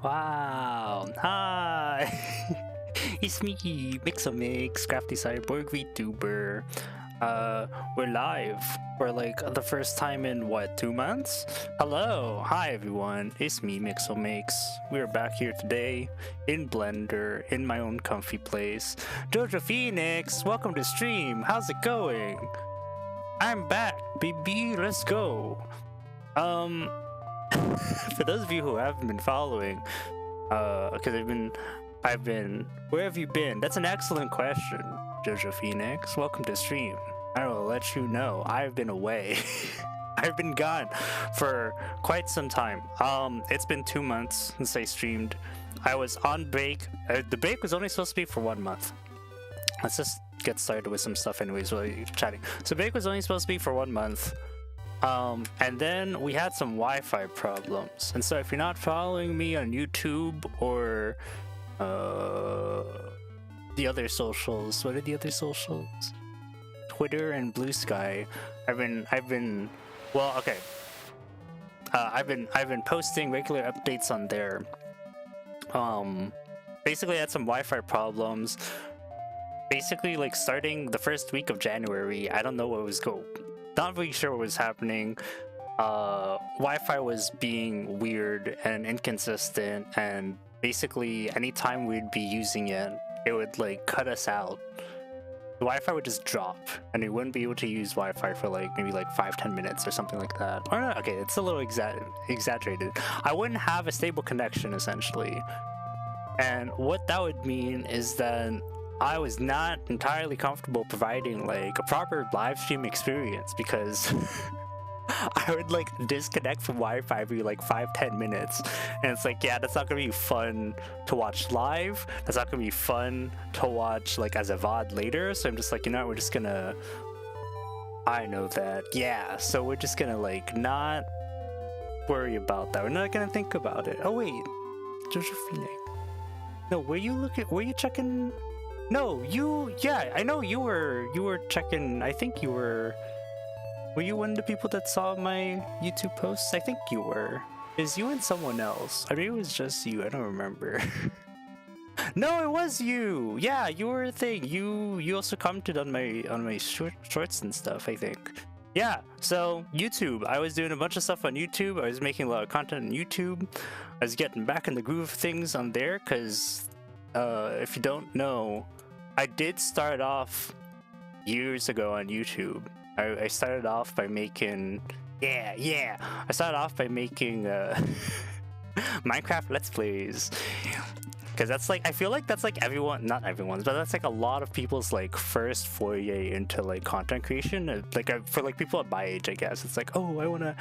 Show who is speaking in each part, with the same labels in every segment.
Speaker 1: Wow. Hi. It's me, Mix, Crafty Cyborg VTuber. We're live for like the first time in what, 2 months? Hello, hi everyone. It's me, Mix. We're back here today in Blender, in my own comfy place. Jojo Phoenix, welcome to stream. How's it going? I'm back, baby. Let's go. For those of you who haven't been following, because I've been, where have you been? That's an excellent question, Jojo Phoenix. Welcome to stream. I will let you know, I've been away. I've been gone for quite some time. It's been 2 months since I streamed. I was on break. The break was only supposed to be for 1 month. Let's just get started with some stuff anyways while you're chatting. So break was only supposed to be for 1 month. And then we had some Wi-Fi problems. And so if you're not following me on YouTube or the other socials, what are the other socials? Twitter and Blue Sky. I've been posting regular updates on there. Basically I had some Wi-Fi problems. Basically, like starting the first week of January, I don't know what was not really sure what was happening. Wi-Fi was being weird and inconsistent, and basically anytime we'd be using it, it would like cut us out. The Wi-Fi would just drop, and we wouldn't be able to use Wi-Fi for like maybe like 5-10 minutes or something like that. Or not, okay, it's a little exaggerated. I wouldn't have a stable connection essentially, and what that would mean is that I was not entirely comfortable providing like a proper live stream experience, because I would like disconnect from Wi-Fi every like 5-10 minutes, and it's like, yeah, that's not gonna be fun to watch live. That's not gonna be fun to watch like as a VOD later. So I'm just like, you know what, we're just gonna, I know that, yeah, so we're just gonna like not worry about that. We're not gonna think about it. Oh wait, Jojo Phoenix. No, were you checking? No, yeah, I know you were checking. I think you were you one of the people that saw my YouTube posts? I think you were. Is you and someone else? I mean, it was just you, I don't remember. No, it was you. Yeah, you were a thing. You also commented on my shorts and stuff, I think. Yeah, so YouTube. I was doing a bunch of stuff on YouTube. I was making a lot of content on YouTube. I was getting back in the groove of things on there, because if you don't know, I did start off years ago on YouTube. I started off by making, I started off by making Minecraft Let's Plays. Because that's like, I feel like that's like not everyone's, but that's like a lot of people's like first foray into like content creation. Like for like people at my age, I guess. It's like, oh, I wanna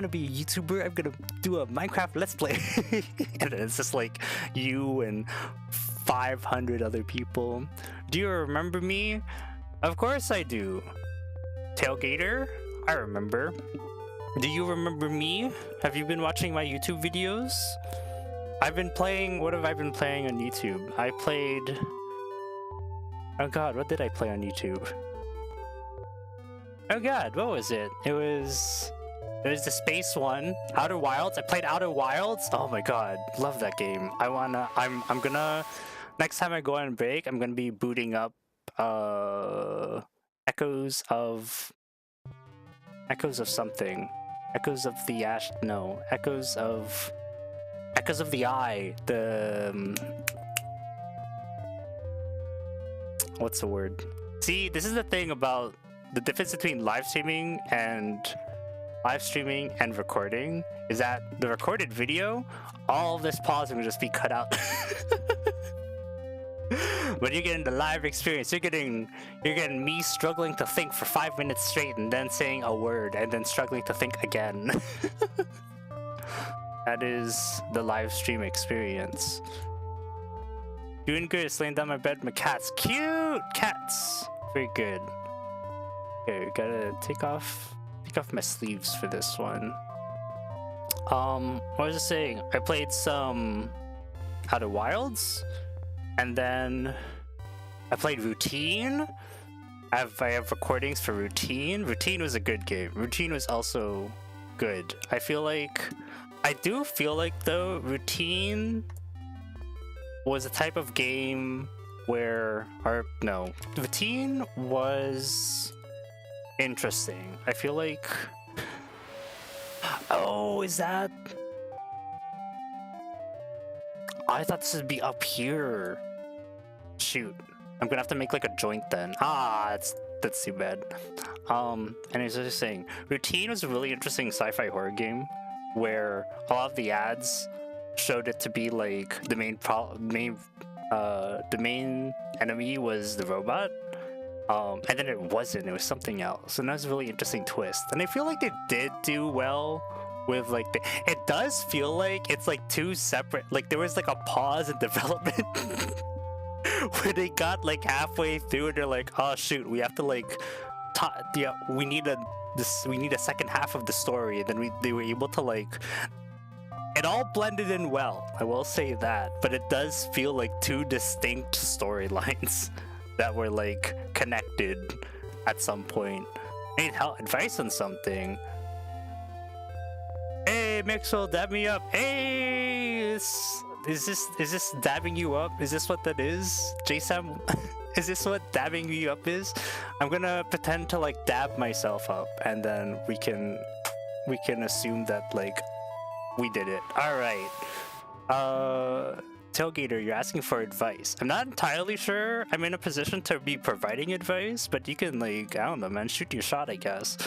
Speaker 1: be a YouTuber. I'm gonna do a Minecraft Let's Play. And then it's just like you and 500 other people. Do you remember me? Of course I do. Tailgater? I remember. Do you remember me? Have you been watching my YouTube videos? I've been playing, what have I been playing on YouTube? I played, oh god, what did I play on YouTube? Oh god, what was it? It was the space one, Outer Wilds. I played Outer Wilds. Oh my god, love that game. I'm gonna, next time I go on break, I'm gonna be booting up Echoes of something. Echoes of the Eye. What's the word? See, this is the thing about the difference between live streaming and recording, is that the recorded video, all of this pausing will just be cut out. When you're getting the live experience, you're getting me struggling to think for 5 minutes straight and then saying a word and then struggling to think again. That is the live stream experience. Doing good, just laying down my bed, my cats. Cute cats! Very good. Okay, gotta take off my sleeves for this one. What was I saying? I played some Outer Wilds, and then I played Routine. I have recordings for Routine. Routine was a good game. Routine was also good. I feel like I do feel like though Routine was a type of game where, or no, Routine was interesting. I feel like, oh, is that? I thought this would be up here. Shoot, I'm gonna have to make like a joint then. Ah, that's too bad. And as I was saying, Routine was a really interesting sci-fi horror game where a lot of the ads showed it to be like the main enemy was the robot. And then it wasn't, it was something else. And that was a really interesting twist. And I feel like they did do well with like it does feel like it's like two separate, like there was like a pause in development where they got like halfway through and they're like, oh shoot, we have to like yeah, we need a second half of the story. And then they were able to like, it all blended in well, I will say that, but it does feel like two distinct storylines that were like connected at some point. I need help, advice on something. Hey Mixel, dab me up. Hey, is this dabbing you up? Is this what that is? JSam, is this what dabbing you up is? I'm gonna pretend to like dab myself up, and then we can assume that like we did it. All right. Tailgater, you're asking for advice. I'm not entirely sure I'm in a position to be providing advice, but you can like, I don't know, man, shoot your shot, I guess.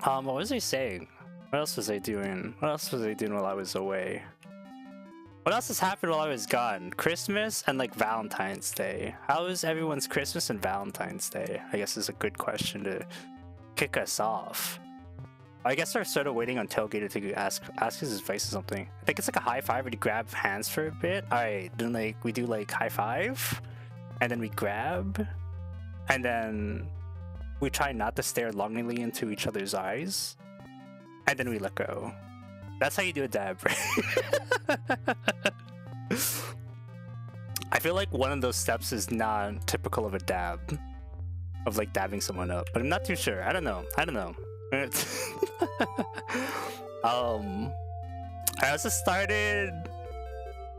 Speaker 1: What was I saying? What else was I doing? What else was I doing while I was away? What else has happened while I was gone? Christmas and like Valentine's Day. How was everyone's Christmas and Valentine's Day? I guess is a good question to kick us off. I guess we're sort of waiting on Tailgater to ask his advice or something. I think it's like a high five where you grab hands for a bit. Alright, then like we do like high five, and then we grab, and then we try not to stare longingly into each other's eyes, and then we let go. That's how you do a dab, right? I feel like one of those steps is not typical of a dab, of like dabbing someone up, but I'm not too sure. I don't know. I also started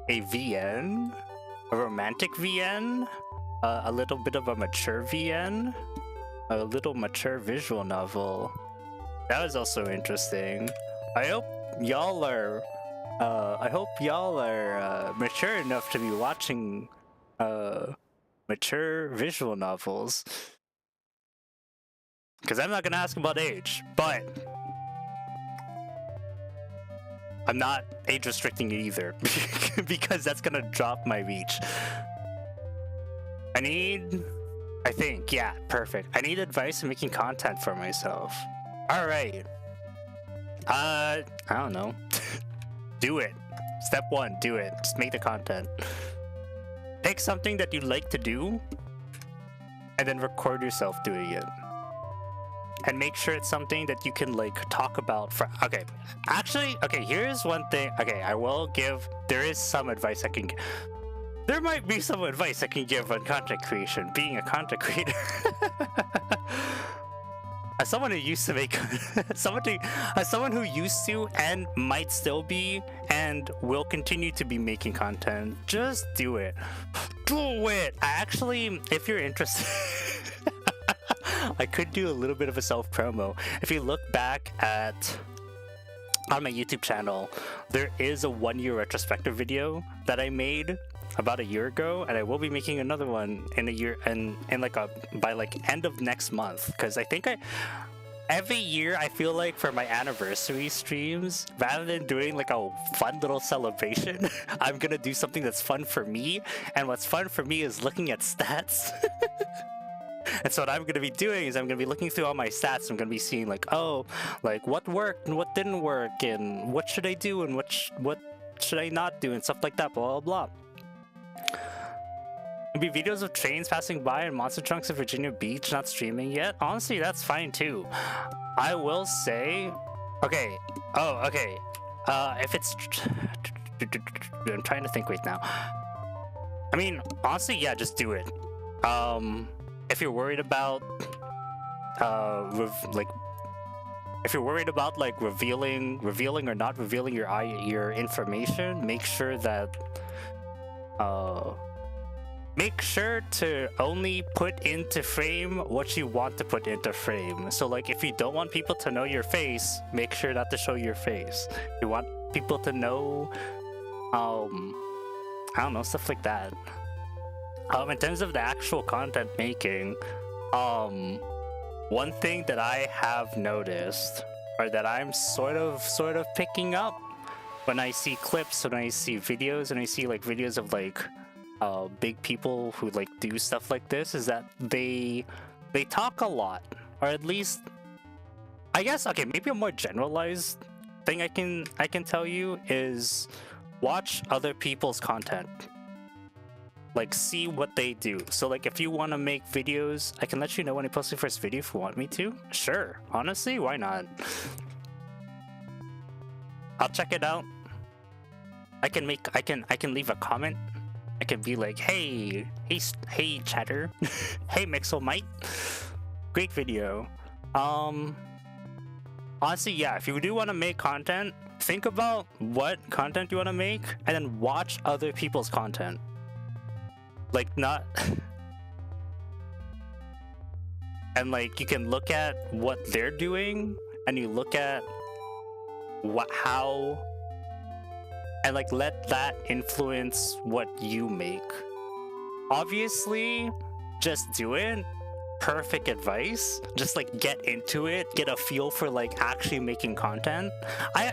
Speaker 1: a VN, a romantic VN, a little bit of a mature VN, a little mature visual novel. That was also interesting. I hope y'all are mature enough to be watching mature visual novels. Because I'm not going to ask about age, but I'm not age restricting it either, because that's going to drop my reach. I think, yeah, perfect. I need advice in making content for myself. All right. I don't know. Do it. Step one, do it. Just make the content. Pick something that you like to do, and then record yourself doing it. And make sure it's something that you can like talk about for, okay, actually, okay, here's one thing. Okay, I will give, there is some advice I can give. There might be some advice I can give on content creation, being a content creator. As someone who used to make, as someone who used to and might still be and will continue to be making content, just do it. Do it. I actually, if you're interested, I could do a little bit of a self-promo. If you look back at on my YouTube channel, there is a 1-year retrospective video that I made about a year ago, and I will be making another one in a year and like by like end of next month, because I think every year I feel like for my anniversary streams, rather than doing like a fun little celebration, I'm gonna do something that's fun for me, and what's fun for me is looking at stats. And so what I'm going to be doing is I'm going to be looking through all my stats. I'm going to be seeing like, oh, like what worked and what didn't work, and what should I do and what should I not do, and stuff like that, blah, blah, blah. There'll be videos of trains passing by and monster trucks in Virginia Beach not streaming yet. Honestly, that's fine too. I will say, okay, if it's, I'm trying to think right now. I mean, honestly, yeah, just do it. If you're worried about like if you're worried about like revealing or not revealing your information, make sure that make sure to only put into frame what you want to put into frame. So like if you don't want people to know your face, make sure not to show your face. If you want people to know I don't know, stuff like that. In terms of the actual content making, one thing that I have noticed, or that I'm sort of picking up when I see clips, when I see videos, and I see like videos of like big people who like do stuff like this, is that they talk a lot, or at least I guess, okay, maybe a more generalized thing I can tell you is watch other people's content. Like, see what they do. So like if you want to make videos, I can let you know when I post the first video if you want me to. Sure, honestly, why not? I'll check it out. I can leave a comment. I can be like, hey chatter, hey Mixelmite, great video. Honestly, yeah, if you do want to make content, think about what content you want to make and then watch other people's content. Like, not and like you can look at what they're doing and you look at how, and like let that influence what you make. Obviously, just do it. Perfect advice. Just like get into it, get a feel for like actually making content. I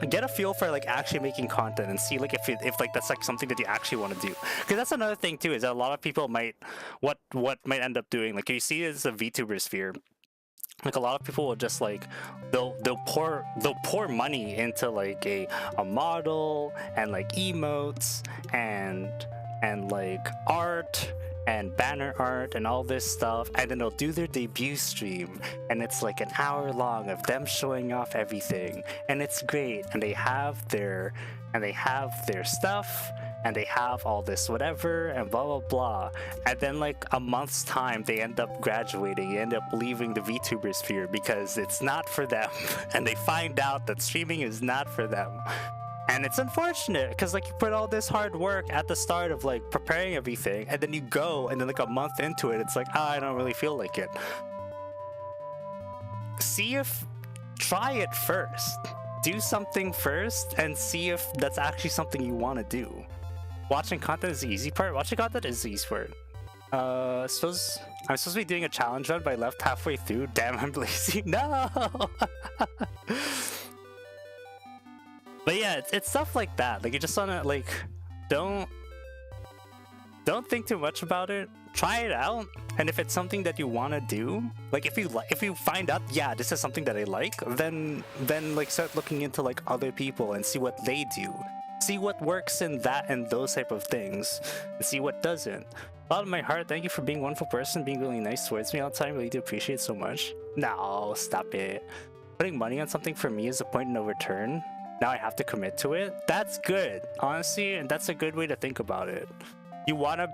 Speaker 1: get a feel for like actually making content and see like if like that's like something that you actually want to do. Because that's another thing too, is that a lot of people might what might end up doing, like you see it's a VTuber sphere. Like a lot of people will just like they'll pour money into like a model and like emotes and like art and banner art and all this stuff, and then they'll do their debut stream and it's like an hour long of them showing off everything, and it's great, and they have their stuff and they have all this whatever and blah blah blah, and then like a month's time they end up graduating, end up leaving the VTuber sphere because it's not for them and they find out that streaming is not for them. And it's unfortunate because like you put all this hard work at the start of like preparing everything, and then you go and then like a month into it it's like, oh, I don't really feel like it. Try it first, do something first and see if that's actually something you want to do. Watching content is the easy part. Watching content is the easy part. I'm supposed to be doing a challenge run, but I left halfway through. Damn, I'm lazy. No. But yeah, it's stuff like that. Like you just wanna like don't think too much about it. Try it out, and if it's something that you want to do, like if you find out, yeah, this is something that I like, then like start looking into like other people and see what they do, see what works in that and those type of things, and see what doesn't. A lot of my heart, thank you for being a wonderful person, being really nice towards me all the time. Really do appreciate it so much. No, stop it. Putting money on something for me is a point of no return. Now I have to commit to it. That's good, honestly, and that's a good way to think about it. You wanna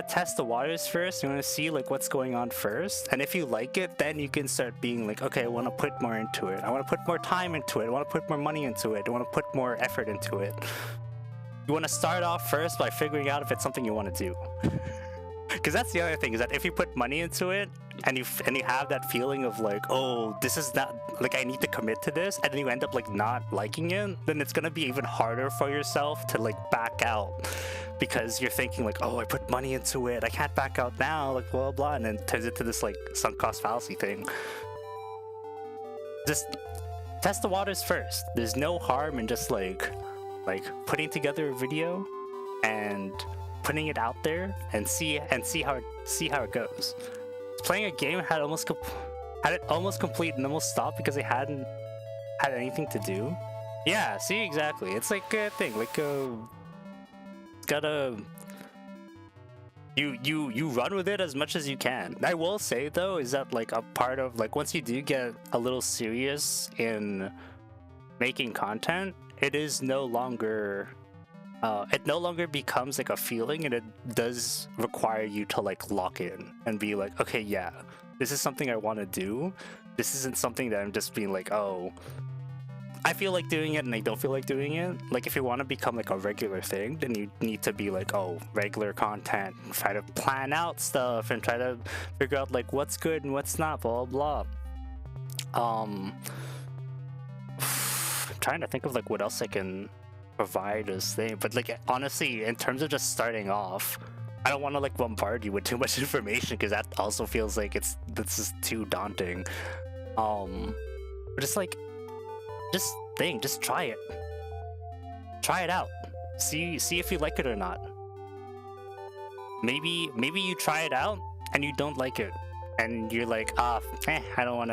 Speaker 1: test the waters first. You wanna see like what's going on first, and if you like it, then you can start being like, okay, I want to put more into it. I want to put more time into it. I want to put more money into it. I want to put more effort into it. You want to start off first by figuring out if it's something you want to do. Because that's the other thing, is that if you put money into it and you have that feeling of like, oh, this is not like I need to commit to this, and then you end up like not liking it, then it's gonna be even harder for yourself to like back out, because you're thinking like, oh, I put money into it, I can't back out now, like blah blah, and then turns into this like sunk cost fallacy thing. Just test the waters first. There's no harm in just like putting together a video and putting it out there and see how it goes. Playing a game had it almost complete and almost stopped because they hadn't had anything to do. Yeah, see, exactly. It's like a thing, like gotta you run with it as much as you can. I will say though, is that like a part of like once you do get a little serious in making content, it is no longer it no longer becomes like a feeling, and it does require you to like lock in and be like, okay, yeah, this is something I want to do. This isn't something that I'm just being like, oh, I feel like doing it and I don't feel like doing it. Like, if you want to become like a regular thing, then you need to be like, oh, regular content, try to plan out stuff and try to figure out like what's good and what's not, blah blah blah. I'm trying to think of like what else I can provide as thing, but like honestly, in terms of just starting off, I don't want to like bombard you with too much information because that also feels like this is too daunting. But just like, just try it out, see if you like it or not. Maybe you try it out and you don't like it and you're like, I want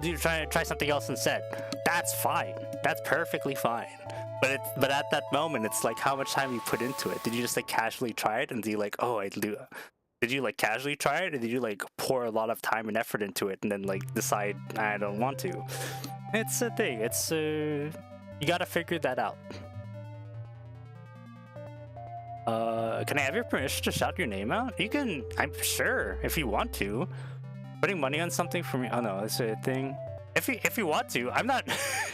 Speaker 1: to try something else instead. That's fine, that's perfectly fine. But at that moment, it's like how much time you put into it. Did you just like casually try it and be like, oh, I do? Did you like casually try it, or did you like pour a lot of time and effort into it and then like decide I don't want to? It's a thing. It's you gotta figure that out. Can I have your permission to shout your name out? You can. I'm sure if you want to. Putting money on something for me. Oh no, that's a thing. If you want to, I'm not.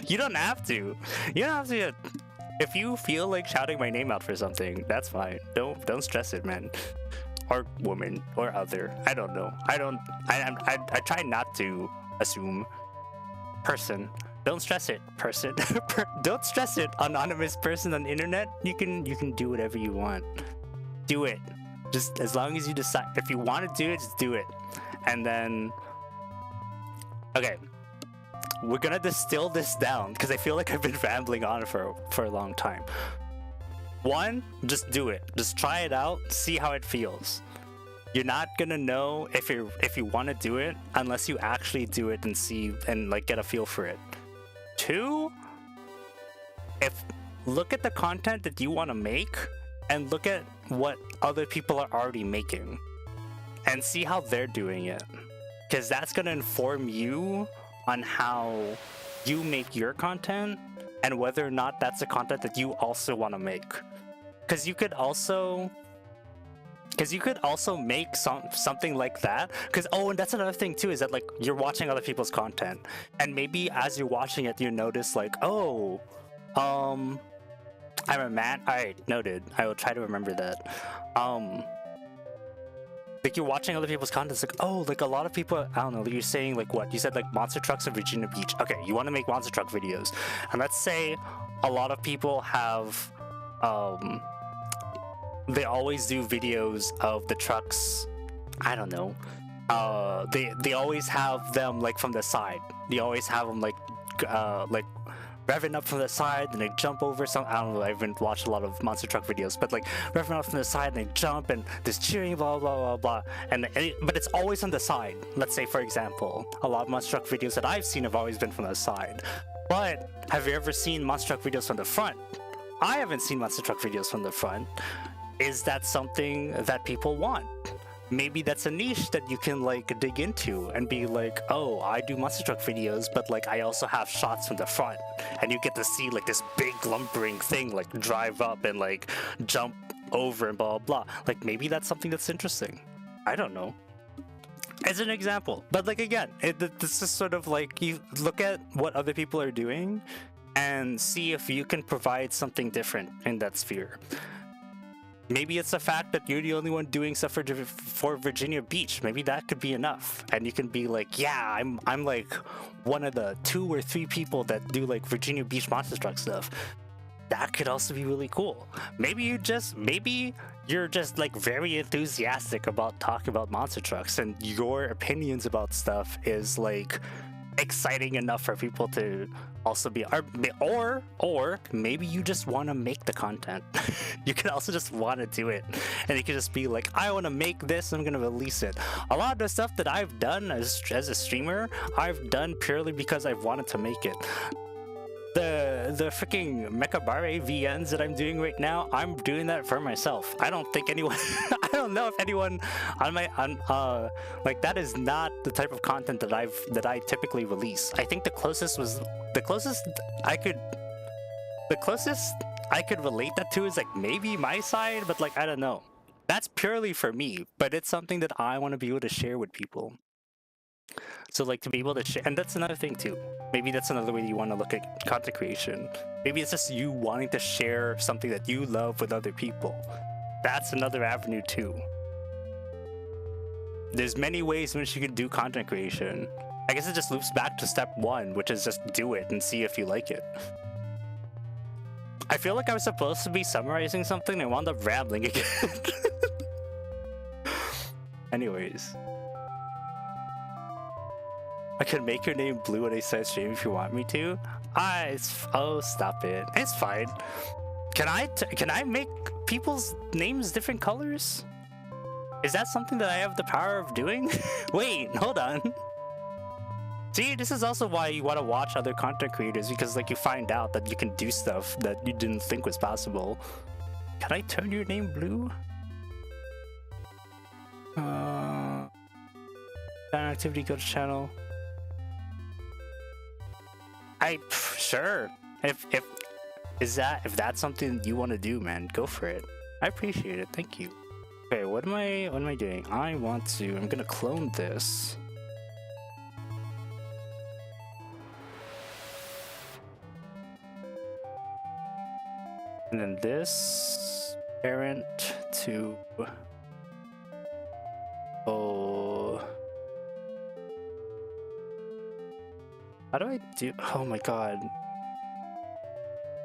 Speaker 1: You don't have to. You don't have to. If you feel like shouting my name out for something, that's fine. Don't stress it, man. Or woman or other. I don't know. I try not to assume. Person. Don't stress it, person. Don't stress it, anonymous person on the internet. You can do whatever you want. Do it. Just as long as you decide. If you want to do it, just do it. And then, okay, we're gonna distill this down because I feel like I've been rambling on for a long time. One, just do it. Just try it out. See how it feels. You're not gonna know if you want to do it unless you actually do it and see and like get a feel for it. Two, look at the content that you want to make and look at what other people are already making and see how they're doing it, because that's gonna inform you on how you make your content and whether or not that's the content that you also want to make. Because you could also make something like that. Because and that's another thing too, is that like you're watching other people's content and maybe as you're watching it you notice like, oh, I'm a man. Alright, noted. I will try to remember that. Like you're watching other people's content, it's like, oh, like a lot of people, I don't know, you're saying like what? You said like monster trucks in Virginia Beach. Okay, you want to make monster truck videos. And let's say a lot of people have they always do videos of the trucks. I don't know. They always have them like from the side. They always have them like revving up from the side, and they jump over some. I don't know. I haven't watched a lot of monster truck videos, but like revving up from the side, and they jump, and there's cheering, blah blah blah blah. But it's always on the side. Let's say, for example, a lot of monster truck videos that I've seen have always been from the side. But have you ever seen monster truck videos from the front? I haven't seen monster truck videos from the front. Is that something that people want? Maybe that's a niche that you can like dig into and be like, oh, I do monster truck videos, but like I also have shots from the front, and you get to see like this big lumbering thing like drive up and like jump over and blah blah blah. Like maybe that's something that's interesting. I don't know. As an example, but like again, this is sort of like you look at what other people are doing and see if you can provide something different in that sphere. Maybe it's the fact that you're the only one doing stuff for Virginia Beach. Maybe that could be enough, and you can be like, yeah, I'm like one of the 2 or 3 people that do like Virginia Beach monster truck stuff. That could also be really cool. Maybe you're just like very enthusiastic about talking about monster trucks, and your opinions about stuff is like exciting enough for people to also be, or maybe you just want to make the content. You can also just want to do it, and you can just be like, I want to make this, I'm gonna release it. A lot of the stuff that I've done as a streamer, I've done purely because I've wanted to make it. The freaking Mechabare VNs that I'm doing right now, I'm doing that for myself. I don't think anyone I don't know if anyone like that is not the type of content that I typically release. I think the closest I could relate that to is like maybe my side, but like I don't know. That's purely for me, but it's something that I want to be able to share with people. So like to be able to share, and that's another thing too. Maybe that's another way you want to look at content creation. Maybe it's just you wanting to share something that you love with other people. That's another avenue too. There's many ways in which you can do content creation. I guess it just loops back to step one, which is just do it and see if you like it. I feel like I was supposed to be summarizing something and I wound up rambling again. Anyways. I can make your name blue on a side stream if you want me to. Oh, stop it. It's fine. Can I make people's names different colors? Is that something that I have the power of doing? Wait, hold on. See, this is also why you want to watch other content creators, because like you find out that you can do stuff that you didn't think was possible. Can I turn your name blue? Activity, go to channel. Sure. If that's something you want to do, man, go for it. I appreciate it. Thank you. Okay, what am I doing? I'm gonna clone this. And then this parent to how do I do? Oh my god.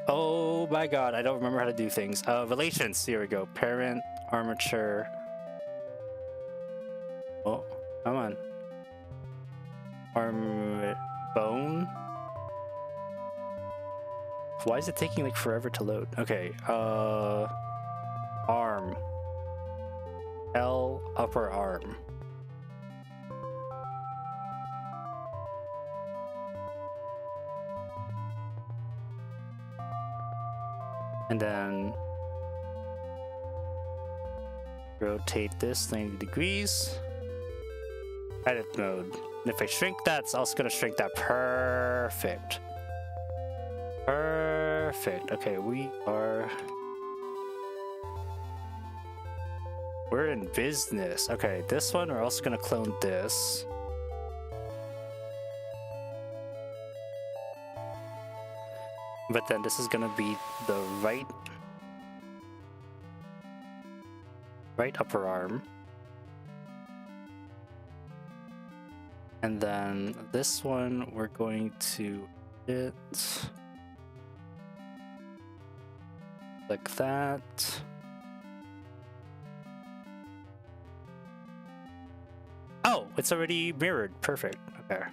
Speaker 1: Oh my god, I don't remember how to do things. Relations, here we go. Parent, armature. Oh, come on. Bone. Why is it taking like forever to load? Okay, arm. L, upper arm. And then rotate this 90 degrees. Edit mode. And if I shrink that, it's also gonna shrink that. Perfect. Perfect. Okay, we're in business. Okay, this one we're also gonna clone this. But then this is gonna be the right upper arm. And then this one we're going to hit like that. Oh, it's already mirrored. Perfect. Okay.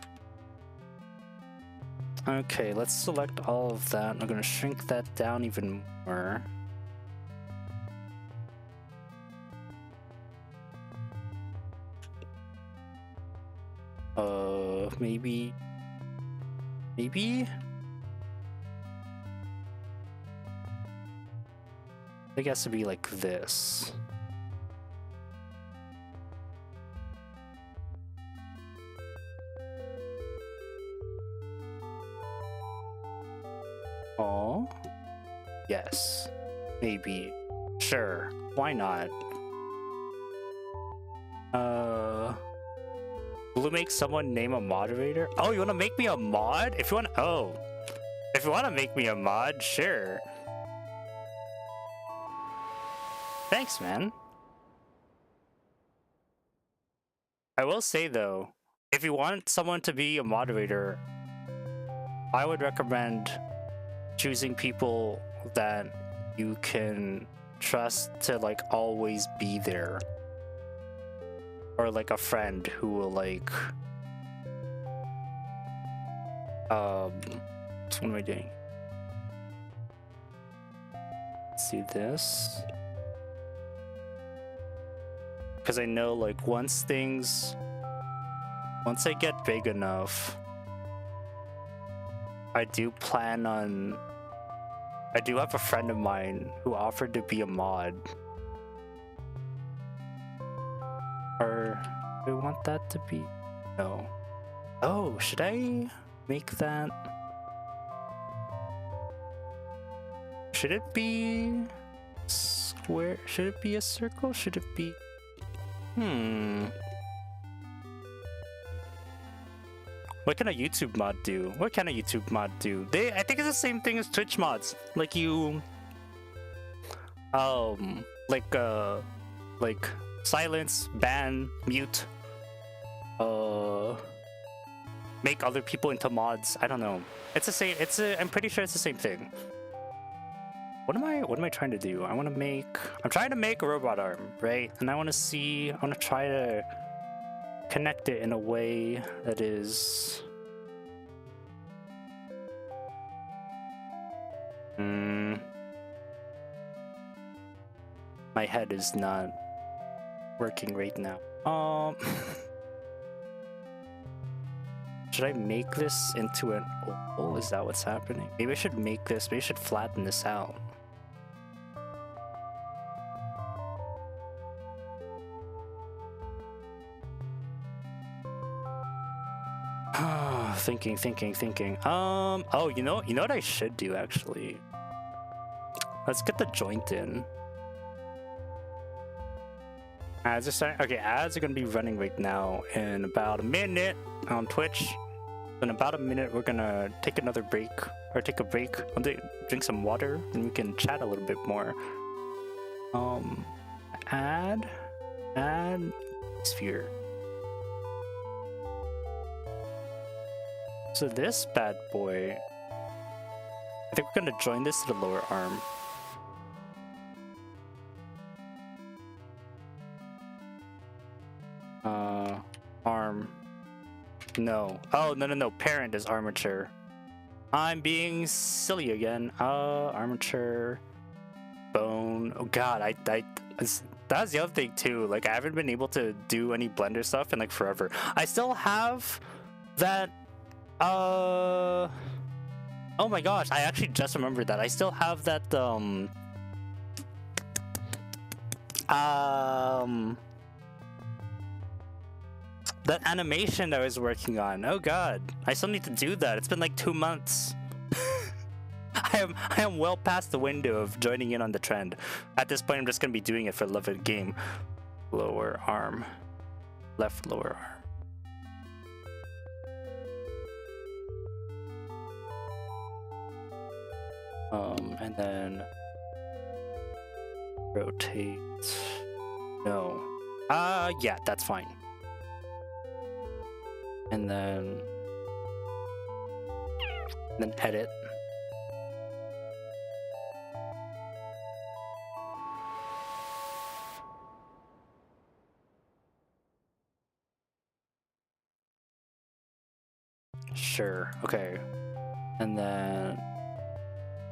Speaker 1: Okay, let's select all of that. I'm gonna shrink that down even more. Maybe. I think it has to be like this. Oh, yes, maybe, sure, why not? Will it make someone name a moderator? Oh, you want to make me a mod? If you want to make me a mod, sure. Thanks, man. I will say though, if you want someone to be a moderator, I would recommend choosing people that you can trust to like always be there, or like a friend who will like what am I doing? Let's do this, because I know like once I get big enough, I do have a friend of mine who offered to be a mod. Or do I want that to be? No. Oh, should I make that? Should it be square? Should it be a circle? Should it be? What can a YouTube mod do? What can a YouTube mod do? I think it's the same thing as Twitch mods. Like you, like silence, ban, mute, make other people into mods. I don't know. It's the same. I'm pretty sure it's the same thing. What am I trying to do? I'm trying to make a robot arm, right? And I want to try to connect it in a way that is my head is not working right now. Should I make this into an oval? Is that what's happening? Maybe I should make this, maybe I should flatten this out. Thinking. Oh, you know what I should do actually? Let's get the joint in. Ads are starting. Okay, ads are gonna be running right now in about a minute on Twitch. In about a minute, we're gonna take another break, or take a break. I'll drink some water, and we can chat a little bit more. Add sphere. So this bad boy, I think we're gonna join this to the lower arm. Arm. No. Oh, no. Parent is armature. I'm being silly again. Armature. Bone. Oh god, that's the other thing too. Like, I haven't been able to do any Blender stuff in like forever. I still have that. Oh my gosh, I actually just remembered that. I still have that, that animation that I was working on. Oh god, I still need to do that. It's been like 2 months. I am well past the window of joining in on the trend. At this point, I'm just gonna be doing it for the love of the game. Lower arm. Left lower arm. And then rotate. No. Yeah, that's fine. And then edit. Sure. Okay. And then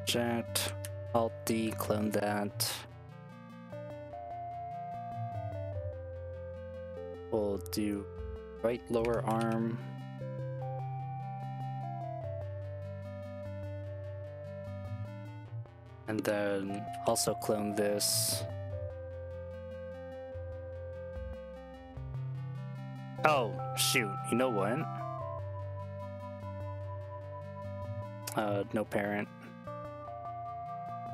Speaker 1: Jet, Alt D, clone that. We'll do right lower arm. And then also clone this. Oh, shoot. You know what? No parent.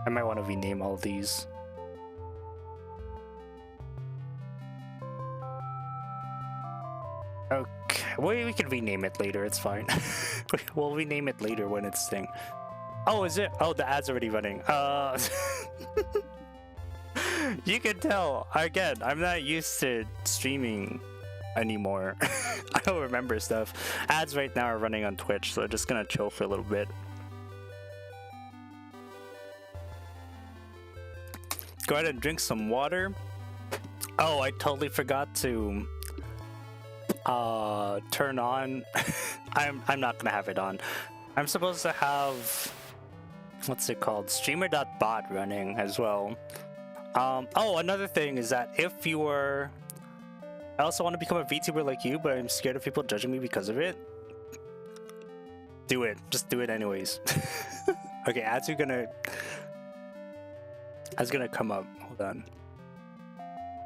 Speaker 1: I might want to rename all of these. Okay, well, we can rename it later, it's fine. We'll rename it later when it's thing. Oh, is it? Oh, the ad's already running. You can tell. Again, I'm not used to streaming anymore. I don't remember stuff. Ads right now are running on Twitch, so I'm just gonna chill for a little bit. Go ahead and drink some water. Oh, I totally forgot to turn on. I'm not gonna have it on. I'm supposed to have, what's it called, streamer.bot running as well. Oh, another thing is that if you were, I also want to become a VTuber like you, but I'm scared of people judging me because of it. Do it. Just do it anyways. Okay, ads are gonna come up. Hold on.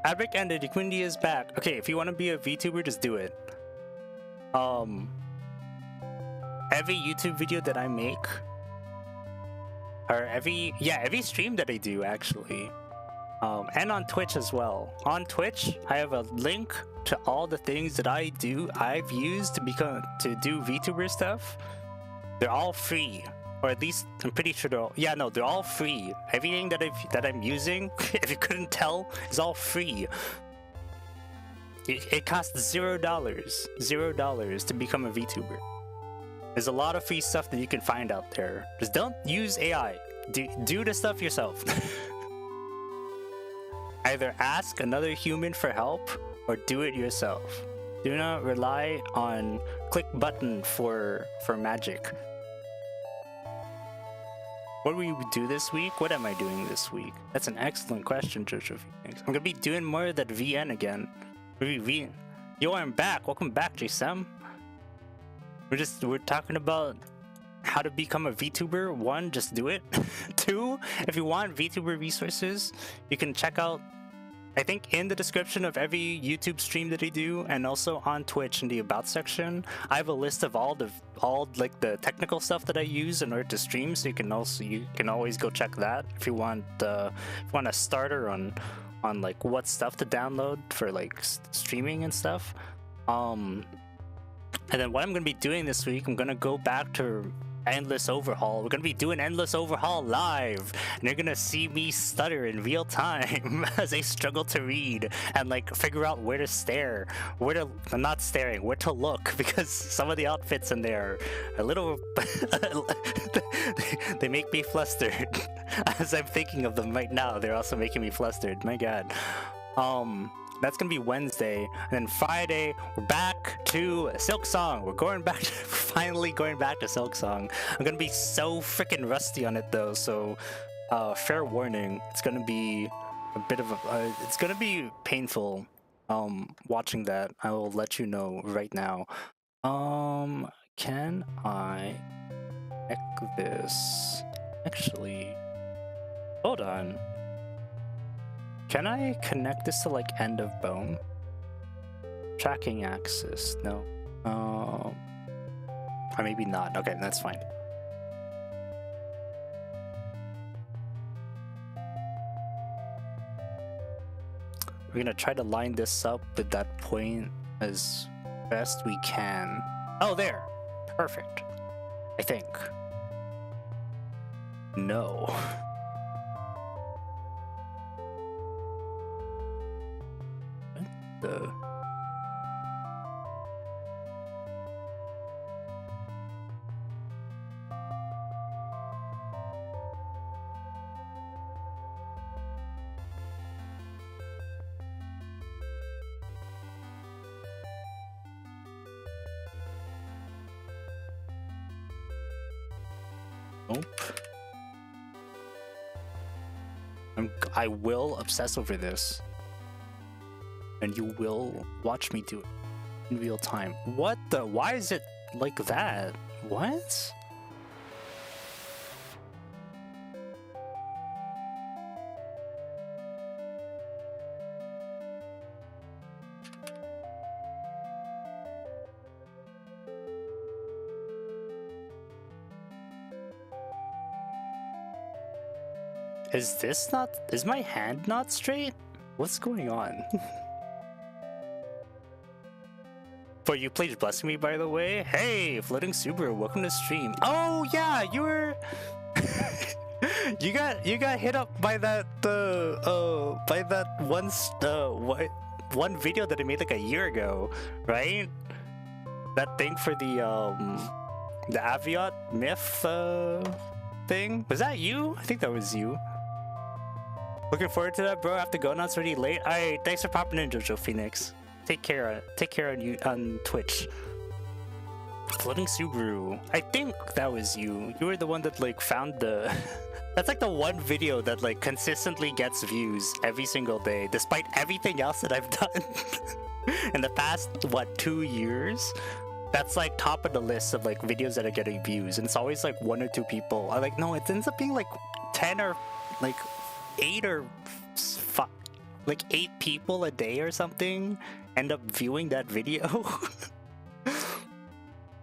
Speaker 1: Ad break ended. Equinity is back. Okay, if you want to be a VTuber, just do it. Every YouTube video that I make, or every stream that I do actually, and on Twitch as well. On Twitch, I have a link to all the things that I've used to do VTuber stuff. They're all free, or at least I'm pretty sure they're all free. Everything that I'm using, if you couldn't tell, is all free. It costs $0 to become a VTuber. There's a lot of free stuff that you can find out there. Just don't use AI. Do the stuff yourself. Either ask another human for help or do it yourself. Do not rely on click button for magic. What will you do this week? What am I doing this week? That's an excellent question, Jojo. I'm gonna be doing more of that VN again. Yo, I'm back. Welcome back, JSM. We're talking about how to become a VTuber. 1, just do it. 2, if you want VTuber resources, you can check out, I think in the description of every YouTube stream that I do, and also on Twitch in the about section, I have a list of all the technical stuff that I use in order to stream. So you can always go check that if you want a starter on like what stuff to download for like streaming and stuff. And then what I'm gonna be doing this week, I'm gonna go back to Endless Overhaul. We're gonna be doing Endless Overhaul live, and you're gonna see me stutter in real time as I struggle to read and like figure out where to stare, where to look, because some of the outfits in there are a little they make me flustered. As I'm thinking of them right now, they're also making me flustered. My god. That's gonna be Wednesday, and then Friday we're back to Silksong. We're finally going back to Silksong. I'm gonna be so freaking rusty on it though, so fair warning. It's gonna be a bit of it's gonna be painful watching that. I will let you know right now. Can I check this? Actually, hold on. Can I connect this to like end of bone? Tracking axis, no. Or maybe not. Okay, that's fine. We're gonna try to line this up with that point as best we can. Oh, there. Perfect. I think. No. Nope. I will obsess over this. And you will watch me do it in real time. What the? Why is it like that? What? Is my hand not straight? What's going on? For you, please bless me, by the way. Hey, Floating Subaru, welcome to stream. Oh yeah, you were you got hit up by that one video that I made like a year ago, right? That thing for the Aviat myth thing. Was that you? I think that was you. Looking forward to that, bro. I have to go now. It's already late. Alright, thanks for popping in, Jojo Phoenix. Take care on you on Twitch. Floating Subaru. I think that was you. You were the one that like found the that's like the one video that like consistently gets views every single day, despite everything else that I've done in the past, what, 2 years? That's like top of the list of like videos that are getting views, and it's always like 1 or 2 people. I like, no, it ends up being like 10 or like 8 or 5, like 8 people a day or something end up viewing that video.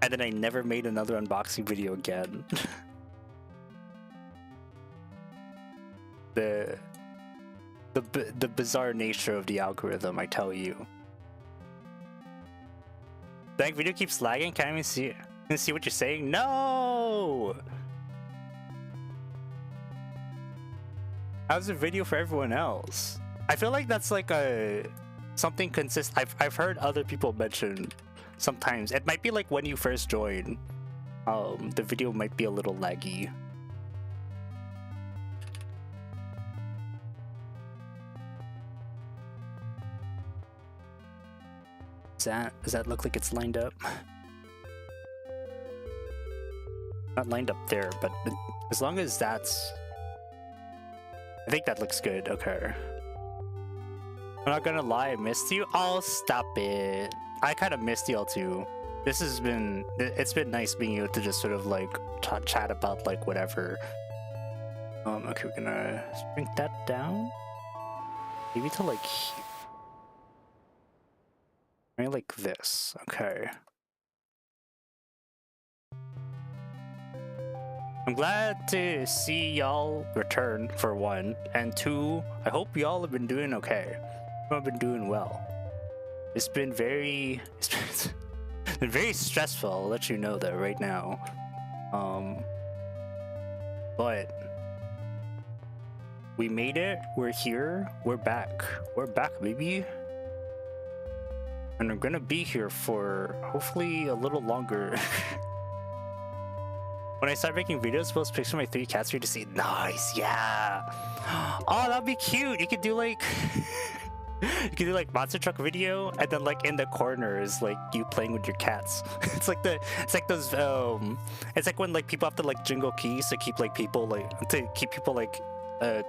Speaker 1: And then I never made another unboxing video again. the bizarre nature of the algorithm, I tell you. Dang, video keeps lagging. Can't even see it. Can see what you're saying? No! How's the video for everyone else? I feel like that's like a something consistent. I've heard other people mention sometimes. It might be like when you first join. The video might be a little laggy. Does that look like it's lined up? Not lined up there, but as long as that's... I think that looks good. Okay. I'm not gonna lie, I missed you. Oh, stop it. I kind of missed y'all too. This has been... It's been nice being able to just sort of like chat about like whatever. Okay, we're gonna shrink that down. Maybe to like... Maybe like this. Okay. I'm glad to see y'all return, for one, and two, I hope y'all have been doing okay. I've been doing well. It's been very stressful, I'll let you know that right now. But we made it, we're here, we're back, baby. And we're gonna be here for hopefully a little longer. When I start making videos, post pictures of my 3 cats for you to see. Nice, yeah. Oh, that'd be cute. You could do like you could do like monster truck video, and then like in the corners, like you playing with your cats. It's like those it's like when like people have to like jingle keys to keep like people like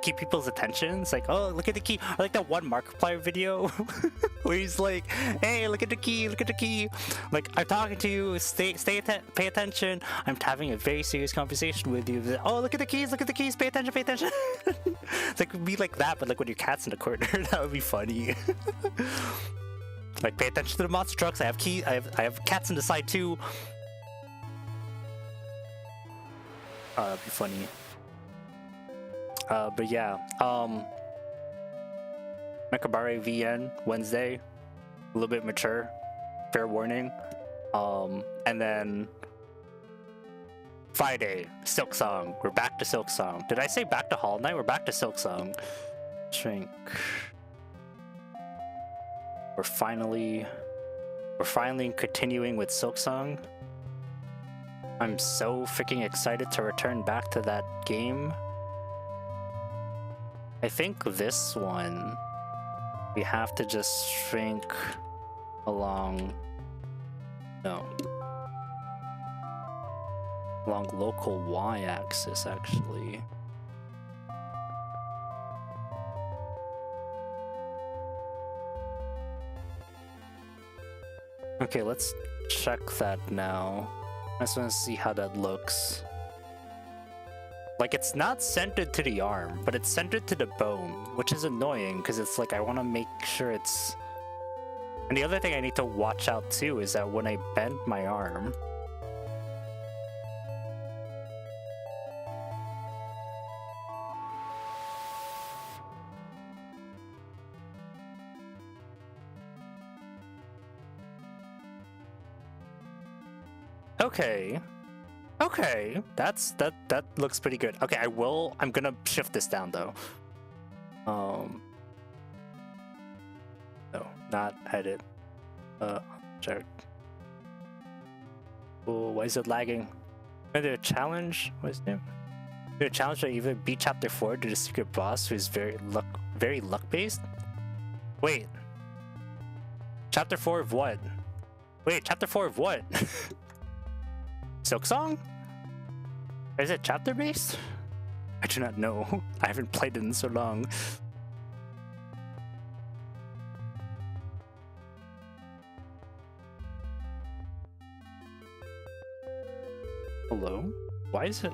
Speaker 1: keep people's attention. It's like, oh, look at the key. I like that one Markiplier video where he's like, hey, look at the key, like, I'm talking to you, pay attention, I'm having a very serious conversation with you. Oh, look at the keys, pay attention. It's like, be like that, but like when your cat's in the corner. That would be funny. Like, pay attention to the monster trucks. I have keys, I have cats in the side too. Oh, that'd be funny. But yeah, Mekabare VN Wednesday, a little bit mature, fair warning. And then Friday, Silksong. We're back to Silksong. Did I say back to Hollow Knight? We're back to Silksong. Shrink. We're finally continuing with Silksong. I'm so freaking excited to return back to that game. I think this one, we have to just shrink along, along local y-axis actually. Okay, let's check that now. I just want to see how that looks. Like, it's not centered to the arm, but it's centered to the bone, which is annoying because it's like I want to make sure it's... And the other thing I need to watch out too is that when I bend my arm... Okay. Okay, that looks pretty good. Okay, I'm gonna shift this down though. No, not edit. Check. Oh, why is it lagging? Is there a challenge? What is it? Is there a challenge to even beat chapter 4 to the secret boss who is very luck based? Wait. Chapter 4 of what? Wait, chapter 4 of what? Silksong? Is it chapter based? I do not know. I haven't played it in so long. Hello? Why is it?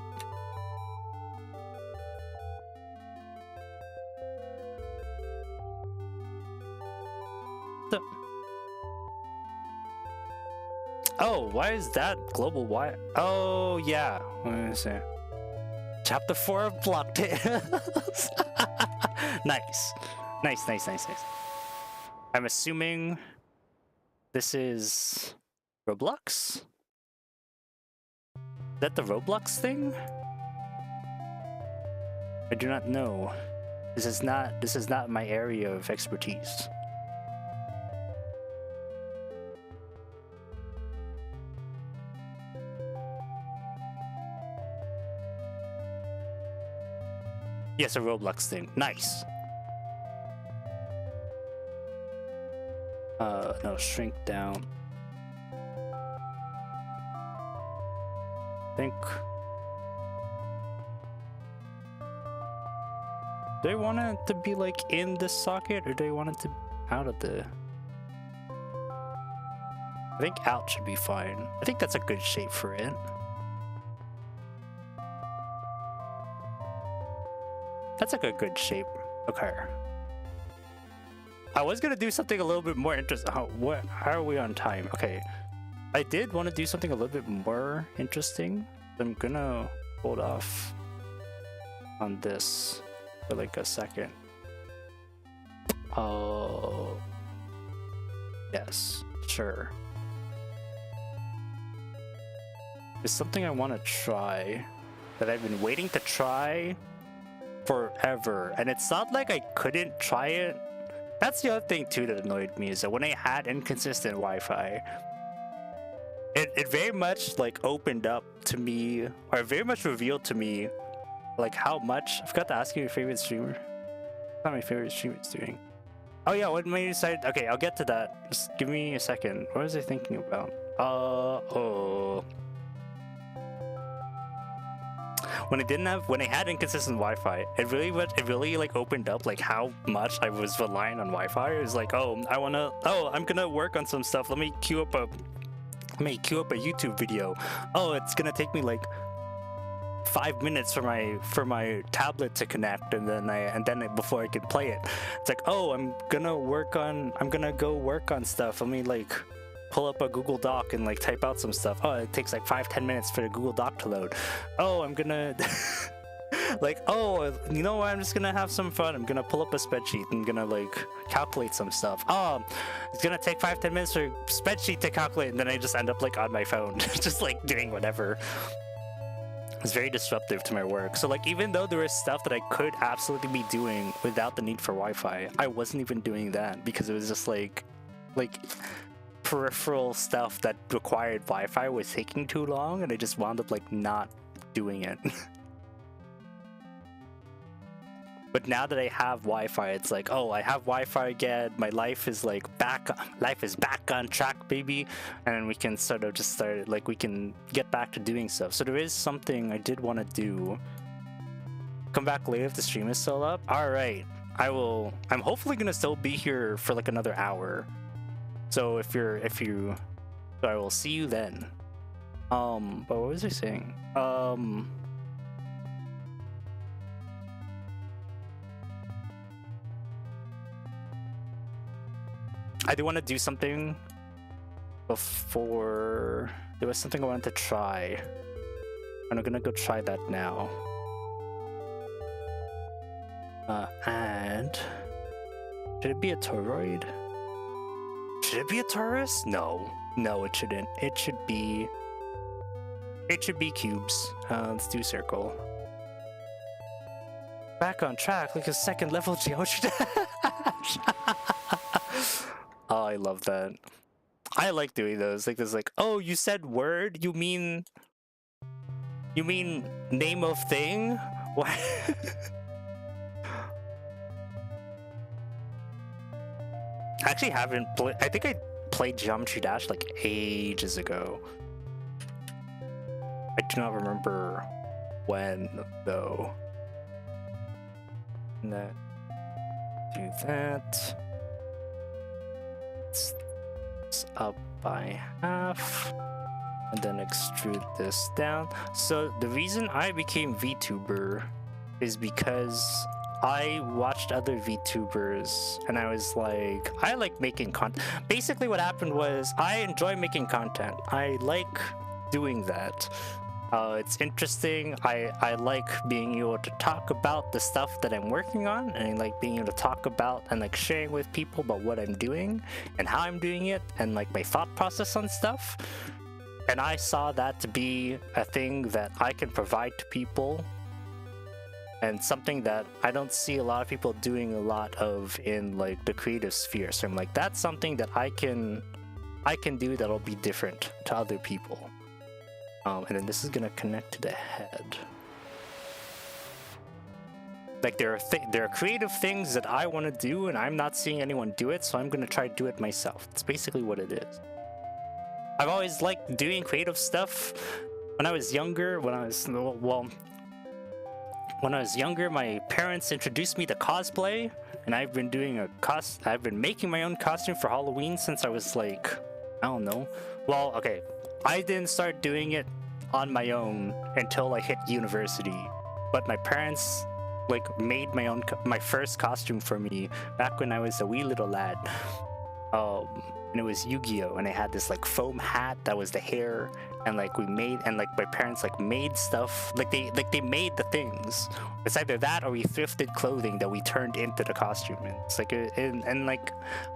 Speaker 1: Oh, why is that global? Why? Oh, yeah. What did I say? Chapter 4 of Block Tales. Nice. Nice, nice, nice, nice. I'm assuming this is Roblox? Is that the Roblox thing? I do not know. This is not my area of expertise. Yes, a Roblox thing. Nice. No, shrink down. Think. Do I want it to be like in this socket, or do I want it to be out of the? I think out should be fine. I think that's a good shape for it. That's like a good shape. Okay. I was gonna do something a little bit more interesting. How are we on time? Okay. I did want to do something a little bit more interesting. I'm gonna hold off on this for like a second. Oh. Yes, sure. There's something I want to try that I've been waiting to try forever, and it's not like I couldn't try it. That's the other thing too that annoyed me, is that when I had inconsistent Wi-Fi, it very much like opened up to me, or very much revealed to me like how much. I forgot to ask you your favorite streamer. Not my favorite streamer is doing. Oh yeah, what made you decide? Okay, I'll get to that. Just give me a second. What was I thinking about? When I had inconsistent Wi-Fi, it really like opened up like how much I was relying on Wi-Fi. It was like, I'm gonna work on some stuff. Let me queue up a YouTube video. Oh, it's gonna take me like 5 minutes for my tablet to connect, and then before I can play it. It's like, I'm gonna go work on stuff. Let me like pull up a Google Doc and like type out some stuff. Oh, it takes like 5-10 minutes for the Google Doc to load. Oh, I'm gonna like, you know what, I'm just gonna have some fun. I'm gonna pull up a spreadsheet. I'm gonna like calculate some stuff. It's gonna take 5-10 minutes for a spreadsheet to calculate, and then I just end up like on my phone just like doing whatever. It's very disruptive to my work. So like, even though there is stuff that I could absolutely be doing without the need for Wi-Fi, I wasn't even doing that because it was just like peripheral stuff that required Wi-Fi was taking too long, and I just wound up like not doing it. But now that I have Wi-Fi, it's like, I have Wi-Fi again. My life is back on track, baby. And we can sort of just start, like, we can get back to doing stuff. So there is something I did want to do. Come back later if the stream is still up. All right, I'm hopefully gonna still be here for like another hour. So so I will see you then. But what was I saying? I do want to do something before. There was something I wanted to try, and I'm gonna go try that now. And should it be a toroid? Should it be a torus? No, it shouldn't. It should be cubes. Let's do circle. Back on track, like a second level geometry. Oh, I love that. I like doing those. Like this, like, oh, you said word? You mean name of thing? What? I actually haven't played. I think I played Geometry Dash like ages ago. I do not remember when though. And then do that. It's up by half, and then extrude this down. So the reason I became VTuber is because I watched other VTubers and I was like, I like making content. Basically what happened was I enjoy making content. I like doing that. It's interesting. I like being able to talk about the stuff that I'm working on, and I like being able to talk about and like sharing with people about what I'm doing and how I'm doing it and like my thought process on stuff. And I saw that to be a thing that I can provide to people, and something that I don't see a lot of people doing a lot of in like the creative sphere. So I'm like, that's something that I can do that'll be different to other people. And then this is gonna connect to the head. Like there are creative things that I want to do, and I'm not seeing anyone do it, so I'm gonna try to do it myself. That's basically what it is. I've always liked doing creative stuff. When I was younger, when I was younger, my parents introduced me to cosplay, and I've been making my own costume for Halloween since I was like, I don't know. Well, okay, I didn't start doing it on my own until I hit university, but my parents like made my first costume for me back when I was a wee little lad. And it was Yu-Gi-Oh, and I had this like foam hat that was the hair, and like my parents like made stuff, like they made the things. It's either that or we thrifted clothing that we turned into the costume. And it's like and like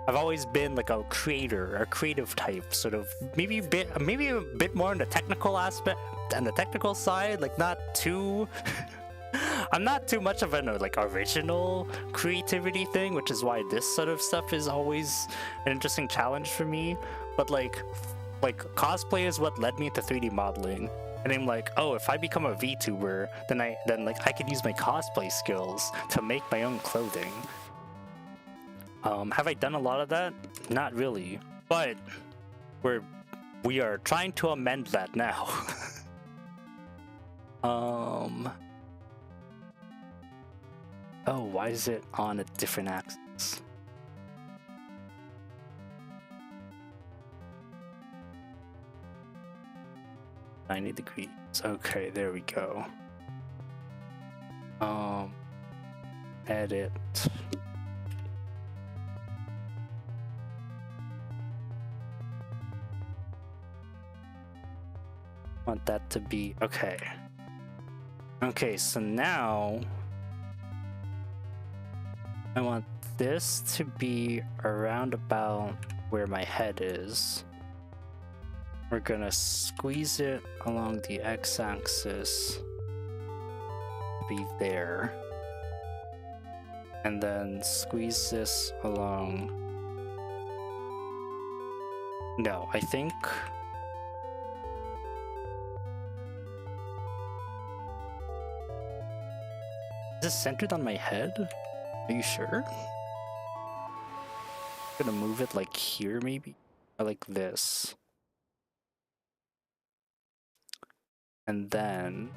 Speaker 1: I've always been like a creator, a creative type, sort of maybe a bit more on the technical aspect and the technical side, like not too I'm not too much of an like original creativity thing, which is why this sort of stuff is always an interesting challenge for me. But like cosplay is what led me to 3D modeling, and I'm like, oh, if I become a VTuber, then I could use my cosplay skills to make my own clothing. Have I done a lot of that? Not really, but we are trying to amend that now. Oh, why is it on a different axis? $90. Okay, there we go. Edit. Want that to be okay. Okay, so now I want this to be around about where my head is. We're gonna squeeze it along the x-axis, be there, and then squeeze this along. No, I think is this centered on my head? Are you sure? I'm gonna move it like here, maybe? Or like this. And then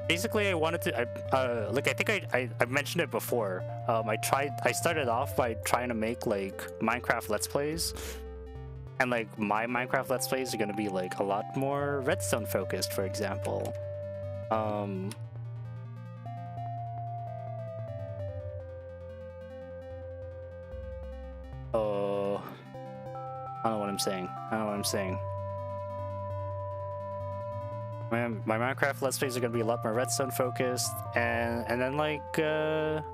Speaker 1: basically I wanted to like I think I mentioned it before. I started off by trying to make like Minecraft Let's Plays. And like my Minecraft Let's Plays are gonna be like a lot more redstone focused, for example. I don't know what I'm saying. My Minecraft Let's Plays are gonna be a lot more redstone focused, and then like or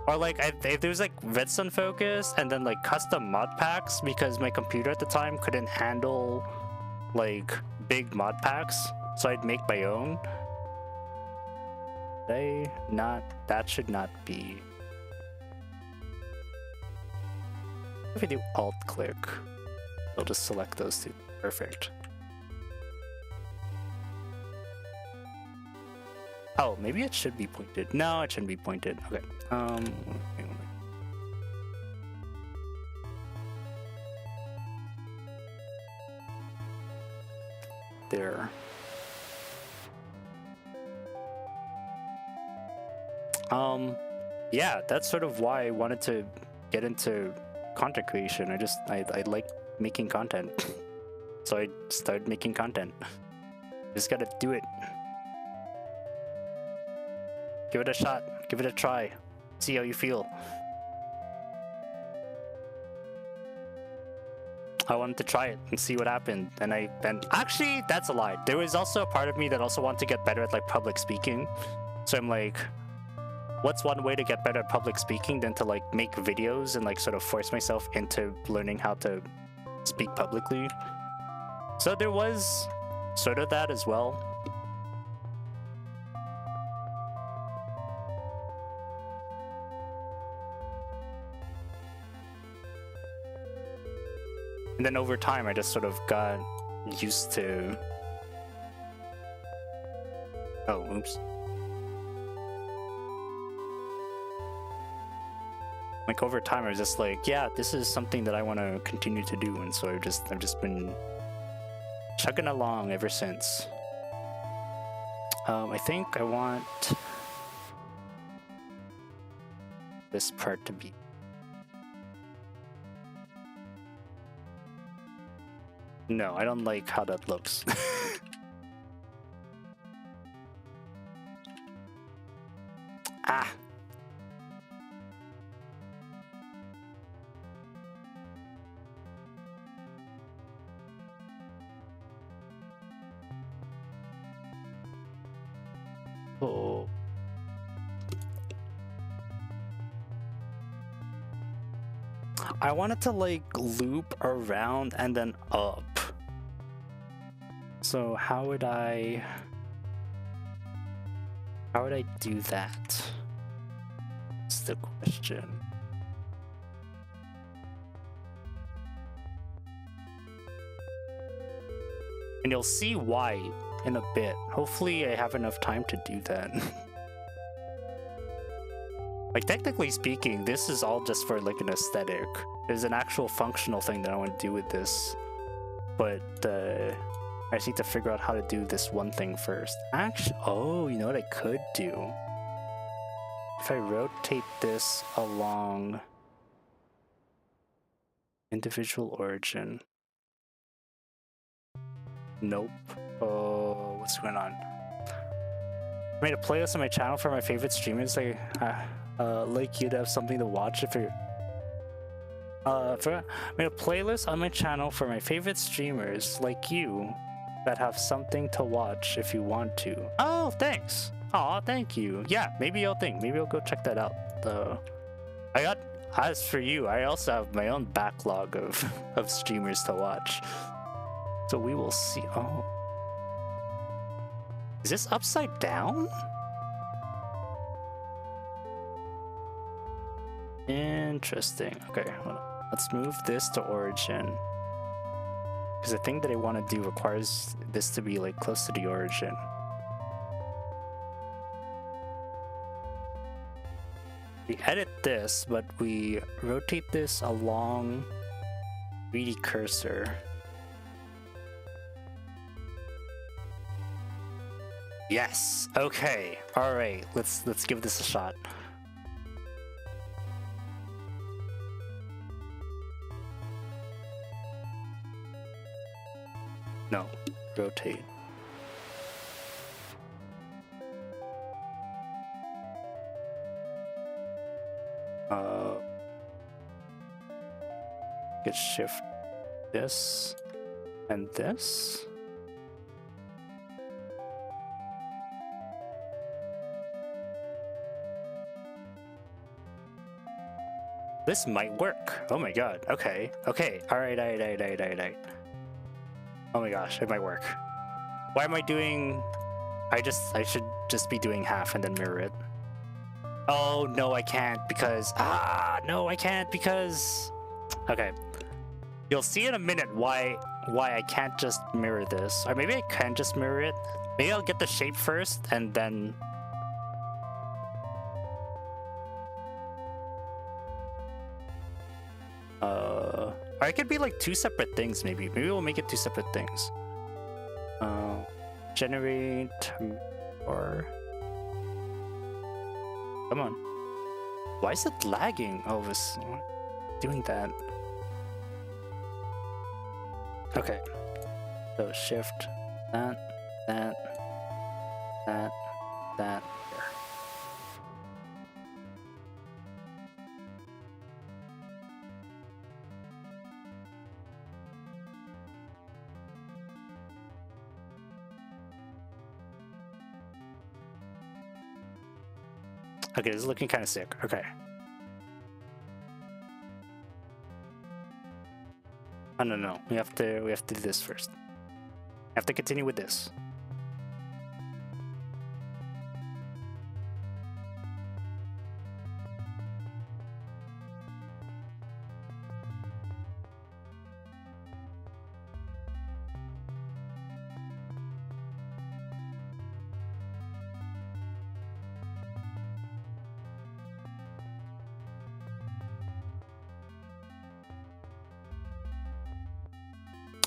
Speaker 1: like if there was like redstone focused and then like custom mod packs, because my computer at the time couldn't handle like big mod packs, so I'd make my own. That should not be. If I do alt click, I'll just select those two. Perfect. Oh, maybe it should be pointed. No, it shouldn't be pointed. Okay. There. Yeah, that's sort of why I wanted to get into content creation. I like making content. So I started making content. Just gotta do it. Give it a shot. Give it a try. See how you feel. I wanted to try it and see what happened. And actually, that's a lie. There was also a part of me that also wanted to get better at like public speaking. So I'm like, what's one way to get better at public speaking than to like make videos and like sort of force myself into learning how to speak publicly? So there was sort of that as well. And then over time, I just sort of got used to... Oh, oops. Like over time, I was just like, yeah, this is something that I want to continue to do. And so I've just been chugging along ever since. I think I want this part to be... No, I don't like how that looks. Ah! Oh. I wanted to like loop around and then up. So how would I do that? That's the question. And you'll see why in a bit. Hopefully I have enough time to do that. Like technically speaking, this is all just for like an aesthetic. There's an actual functional thing that I want to do with this. But I just need to figure out how to do this one thing first. Actually, oh, you know what I could do? If I rotate this along individual origin. Nope. Oh, what's going on? I made a playlist on my channel for my favorite streamers. Like you to have something to watch if you're... I made a playlist on my channel for my favorite streamers like you that have something to watch if you want to. Oh, thanks. Aw, thank you. Yeah, maybe I'll go check that out. As for you, I also have my own backlog of streamers to watch. So we will see. Oh. Is this upside down? Interesting. Okay, hold on. Let's move this to origin. Because the thing that I want to do requires this to be like close to the origin. We edit this, but we rotate this along 3D cursor. Yes. Okay. All right. Let's give this a shot. No. Rotate. Get shift this and this. This might work. Oh my god. Okay. Okay. Alright. Oh my gosh, it might work. Why am I doing... I should just be doing half and then mirror it. Oh, no, I can't because... no, I can't because... Okay. You'll see in a minute why I can't just mirror this. Or maybe I can just mirror it. Maybe I'll get the shape first and then... Or it could be like two separate things, maybe. Maybe we'll make it two separate things. Generate or... Come on. Why is it lagging? Oh, it's doing that. Okay. So shift that. Okay, this is looking kind of sick. Okay. Oh, no. We have to do this first. We have to continue with this.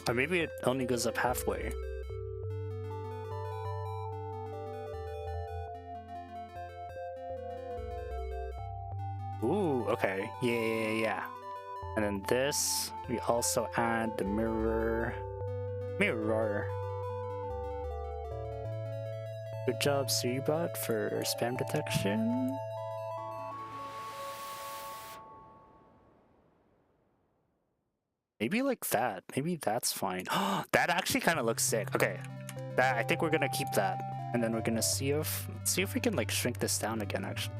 Speaker 1: Or maybe it only goes up halfway. Ooh, okay. Yeah. And then this, we also add the mirror. Good job, Serebot, for spam detection. Maybe like that. Maybe that's fine. That actually kind of looks sick. Okay, that I think we're gonna keep that, and then we're gonna see if we can like shrink this down again. Actually,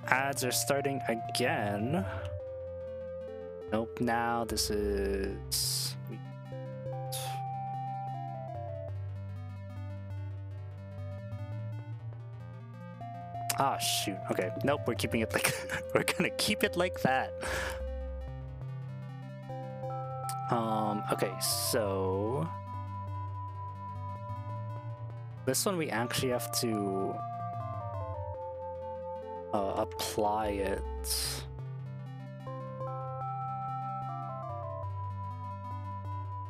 Speaker 1: ads are starting again. Nope. Now this is. Ah, shoot. Okay. Nope. We're keeping it like we're gonna keep it like that. Okay, so this one we actually have to apply it.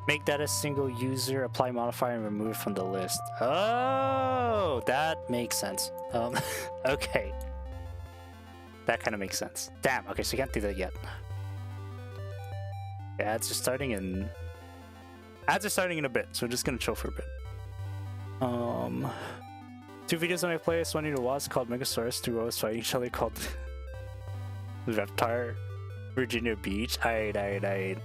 Speaker 1: Make that a single user, apply modifier, and remove it from the list. Oh, that makes sense. Okay. That kind of makes sense. Damn, okay, so you can't do that yet. Ads are starting in a bit, so we're just gonna chill for a bit. 2 videos on my playlist, one to watch called Megasaurus, 2 rows fighting each other called Reptar, Virginia Beach. Aight.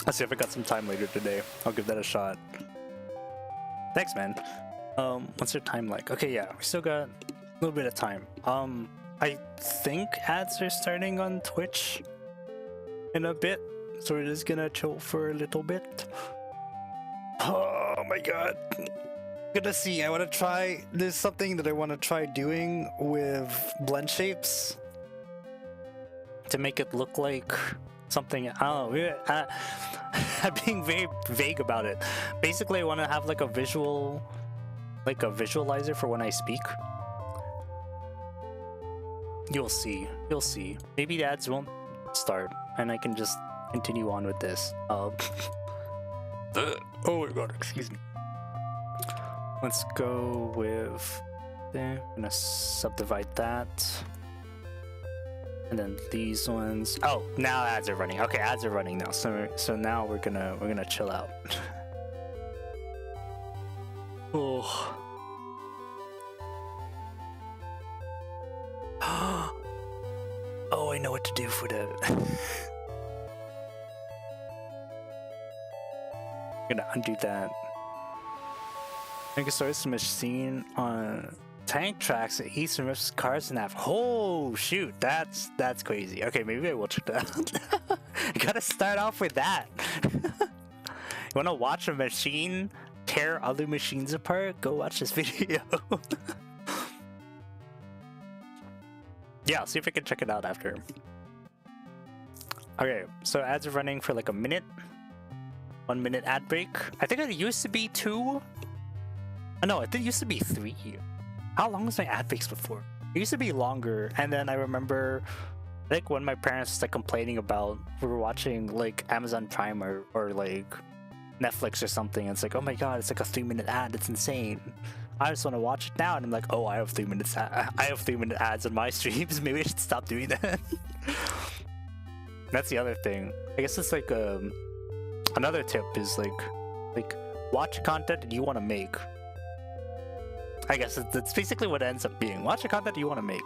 Speaker 1: Let's see if I got some time later today. I'll give that a shot. Thanks, man. What's your time like? Okay, yeah, we still got a little bit of time. I think ads are starting on Twitch in a bit, so we're just gonna chill for a little bit. Oh my god. Gonna see, I wanna try, there's something that I wanna try doing with blend shapes to make it look like something, I don't know, I'm being very vague about it. Basically, I wanna have like a visual, like a visualizer for when I speak. You'll see. Maybe the ads won't start, and I can just continue on with this. Oh my god, excuse me. Let's go with there. I'm gonna subdivide that. And then these ones. Oh, now ads are running. Okay, ads are running now. So now we're gonna chill out. Oh. Oh, I know what to do for that. I'm gonna undo that. Megasaurus machine on tank tracks that eats and rips cars in half. Oh shoot, that's crazy. Okay, maybe I will check that out. You gotta start off with that. You wanna watch a machine tear other machines apart? Go watch this video. Yeah, I'll see if I can check it out after. Okay, so ads are running for like a minute. 1 minute ad break. I think it used to be 2. Oh, no, it used to be 3. How long was my ad breaks before? It used to be longer, and then I remember like when my parents was like complaining about we were watching like Amazon Prime or like Netflix or something, and it's like, oh my god, it's like a 3-minute ad, it's insane. I just want to watch it now, and I'm like, oh, I have 3 minutes. I have 3-minute ads on my streams. Maybe I should stop doing that. That's the other thing. I guess it's like another tip is like watch content that you want to make. I guess that's basically what it ends up being. Watch the content you want to make.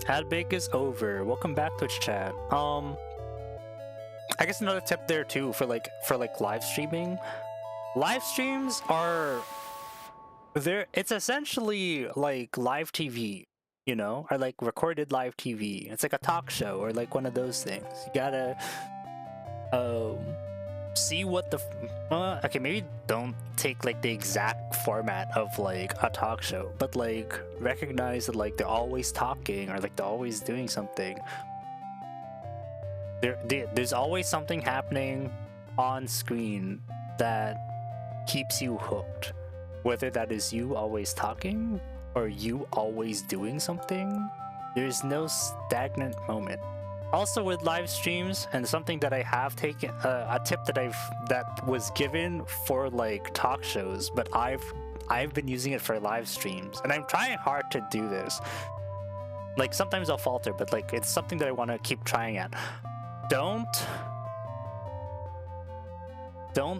Speaker 1: Ad break is over. Welcome back, Twitch chat. I guess another tip there too for like live streaming. Live streams are it's essentially like live TV, you know, or like recorded live TV. It's like a talk show or like one of those things. You gotta um see what the okay, maybe don't take like the exact format of like a talk show, but like recognize that like they're always talking or like they're always doing something. There's always something happening on screen that keeps you hooked, whether that is you always talking or you always doing something. There's no stagnant moment. Also with live streams, and something that I have taken, a tip that was given for like talk shows, but I've been using it for live streams, and I'm trying hard to do this. Like sometimes I'll falter, but like it's something that I want to keep trying at. Don't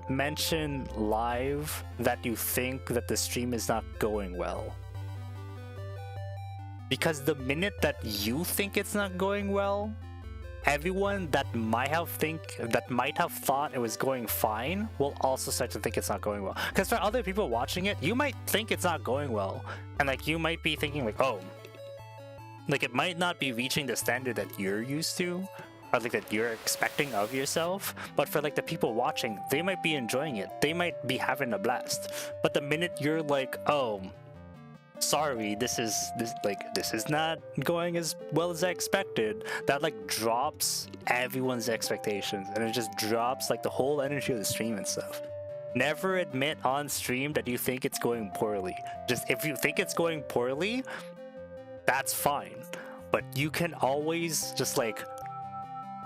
Speaker 1: mention live that you think that the stream is not going well. Because the minute that you think it's not going well, everyone that might have thought it was going fine will also start to think it's not going well. Because for other people watching it, you might think it's not going well, and like you might be thinking like, oh, like it might not be reaching the standard that you're used to, or like that you're expecting of yourself. But for like the people watching, they might be enjoying it. They might be having a blast. But the minute you're like, oh, sorry, this is not going as well as I expected, that like drops everyone's expectations, and it just drops like the whole energy of the stream and stuff. Never admit on stream that you think it's going poorly. Just if you think it's going poorly, that's fine, but you can always just like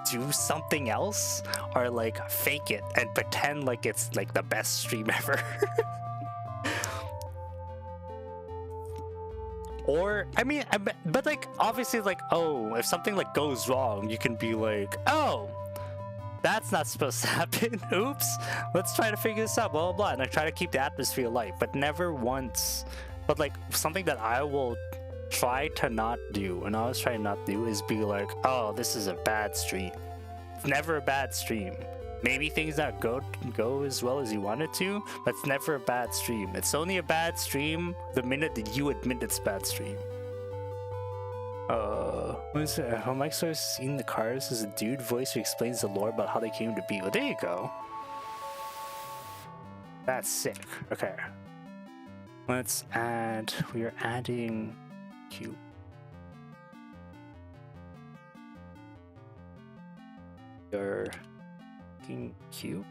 Speaker 1: do something else or like fake it and pretend like it's like the best stream ever. Or, I mean, but like, obviously, like, oh, if something like goes wrong, you can be like, oh, that's not supposed to happen. Oops, let's try to figure this out, blah, blah, blah. And I try to keep the atmosphere light, but never once. But like, something that I will try to not do, and I always try not to do, is be like, oh, this is a bad stream. It's never a bad stream. Maybe things not go as well as you wanted to, but it's never a bad stream. It's only a bad stream the minute that you admit it's a bad stream. What is it? How Mike starts seeing the cars is a dude voice who explains the lore about how they came to be. Well, there you go. That's sick. Okay. Let's add, we are adding cube. Your cube.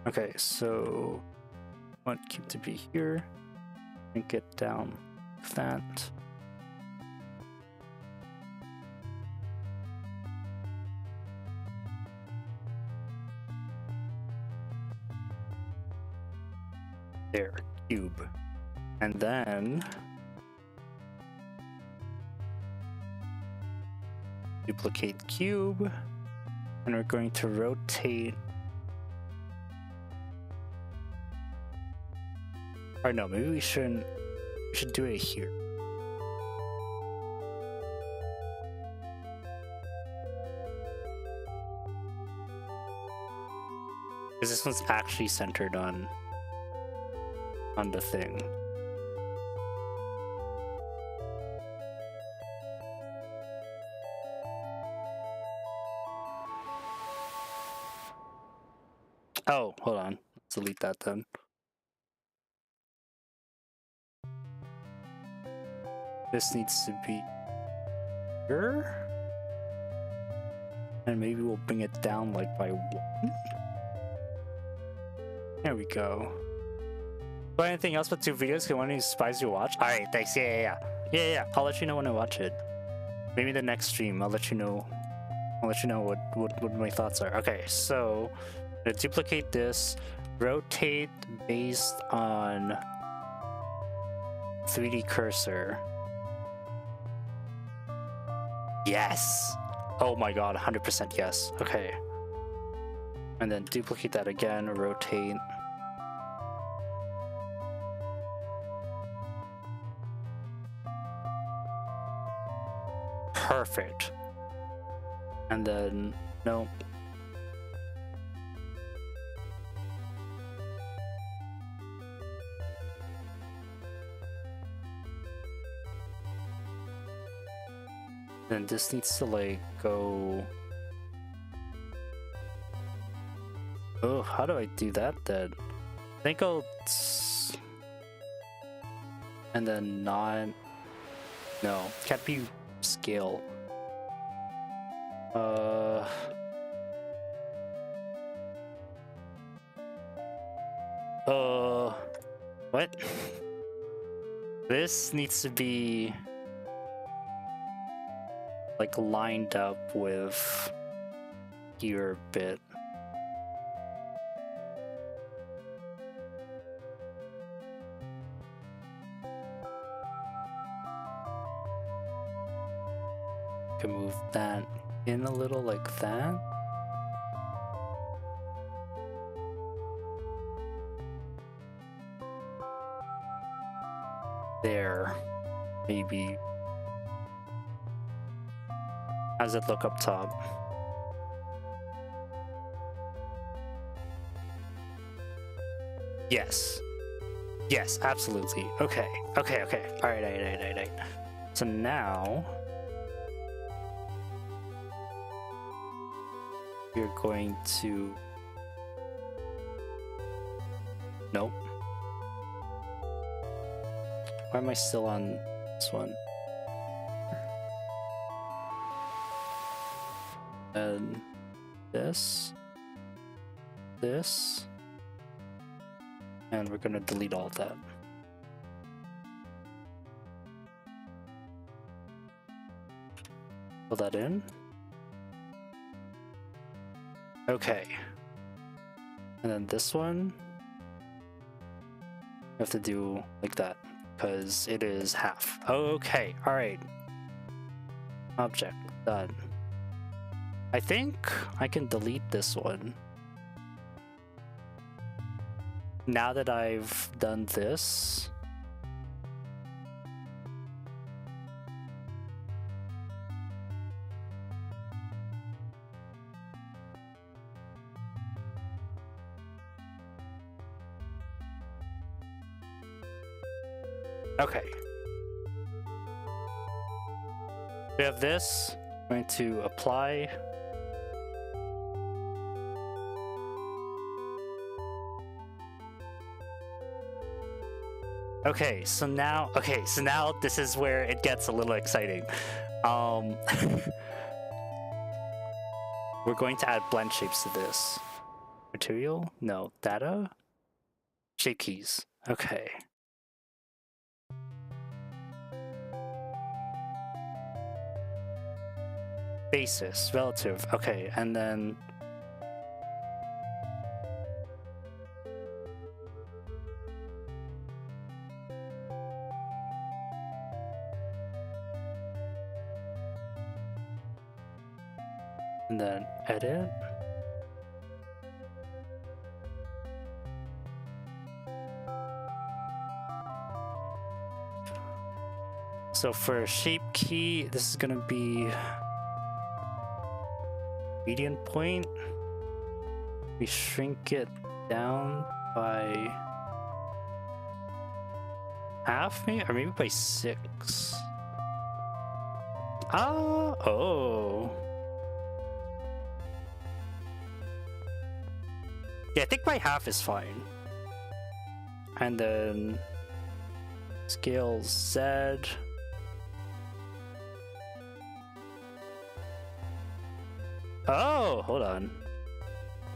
Speaker 1: Okay, so I want cube to be here and get down like that. There, cube. And then duplicate cube, and we're going to rotate. Or no, maybe we shouldn't. We should do it here. Because this one's actually centered on the thing. Oh, hold on. Let's delete that then. This needs to be here. And maybe we'll bring it down like by 1. There we go. So anything else but 2 videos? Can one of you spies you watch? Alright, thanks. Yeah. I'll let you know when I watch it. Maybe the next stream, I'll let you know. What my thoughts are. Okay, so I'm gonna duplicate this, rotate based on 3D cursor. Yes! Oh my god, 100% yes. Okay. And then duplicate that again, rotate. Perfect. And then, no. Then this needs to like go. Oh, how do I do that then? I think I'll. And then not. No, can't be scale. What? This needs to be like lined up with here a bit. Can move that in a little like that. There, maybe. How does it look up top? Yes. Yes, absolutely. Okay. Okay, okay. Alright. So now you're going to. Nope. Why am I still on this one? And this, and we're gonna delete all of that. Fill that in. Okay. And then this one, we have to do like that, because it is half. Okay, alright. Object, done. I think I can delete this one. Now that I've done this. Okay. We have this. I'm going to apply. Okay, so now this is where it gets a little exciting. We're going to add blend shapes to this. Material? No. Data? Shape keys. Okay. Basis, relative. Okay, and then edit. So for shape key, this is gonna be median point. We shrink it down by half, maybe, or maybe by 6. Oh. Yeah, I think by half is fine. And then scale Z. Oh, hold on.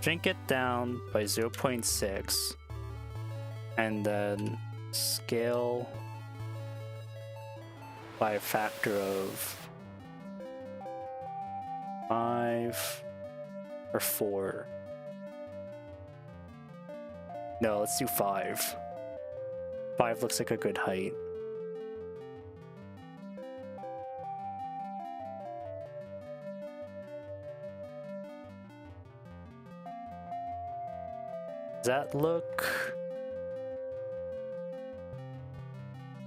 Speaker 1: Shrink it down by 0.6. And then scale by a factor of 5 or 4. No, let's do 5. 5 looks like a good height. Does that look?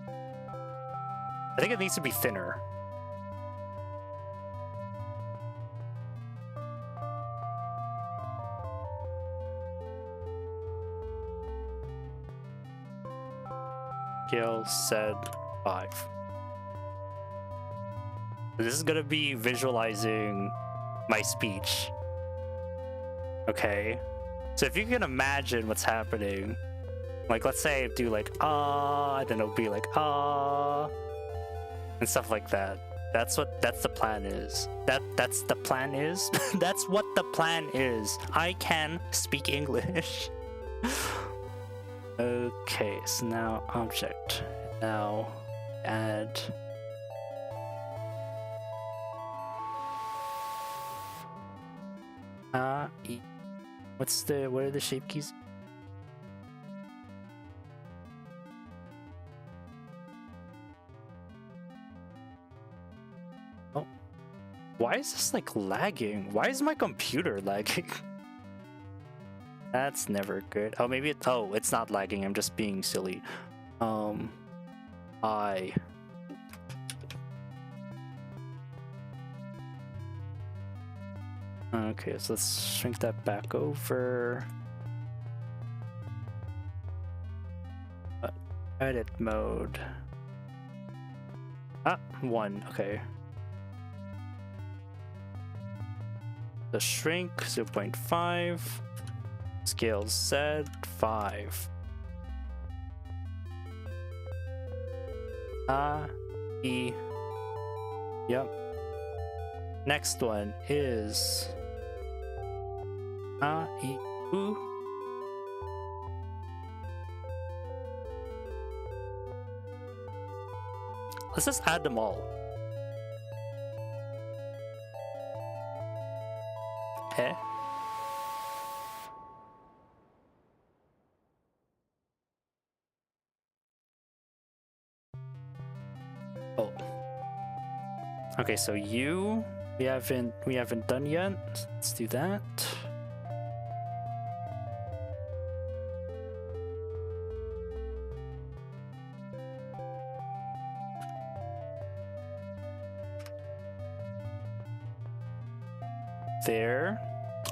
Speaker 1: I think it needs to be thinner. Scale said 5. This is gonna be visualizing my speech. Okay. So if you can imagine what's happening, like let's say I do like and then it'll be like and stuff like that. That's the plan is. That's the plan is. That's what the plan is. I can speak English. Okay, so now object. Now add what are the shape keys? Oh, why is this like lagging? Why is my computer lagging? That's never good. Oh, maybe it's not lagging. I'm just being silly. Okay, so let's shrink that back over. Edit mode. 1. Okay. The shrink 0.5. Scale Z 5. Yep. Next one is U. Let's just add them all. Eh? Oh. Okay, so U we haven't done yet. Let's do that. There.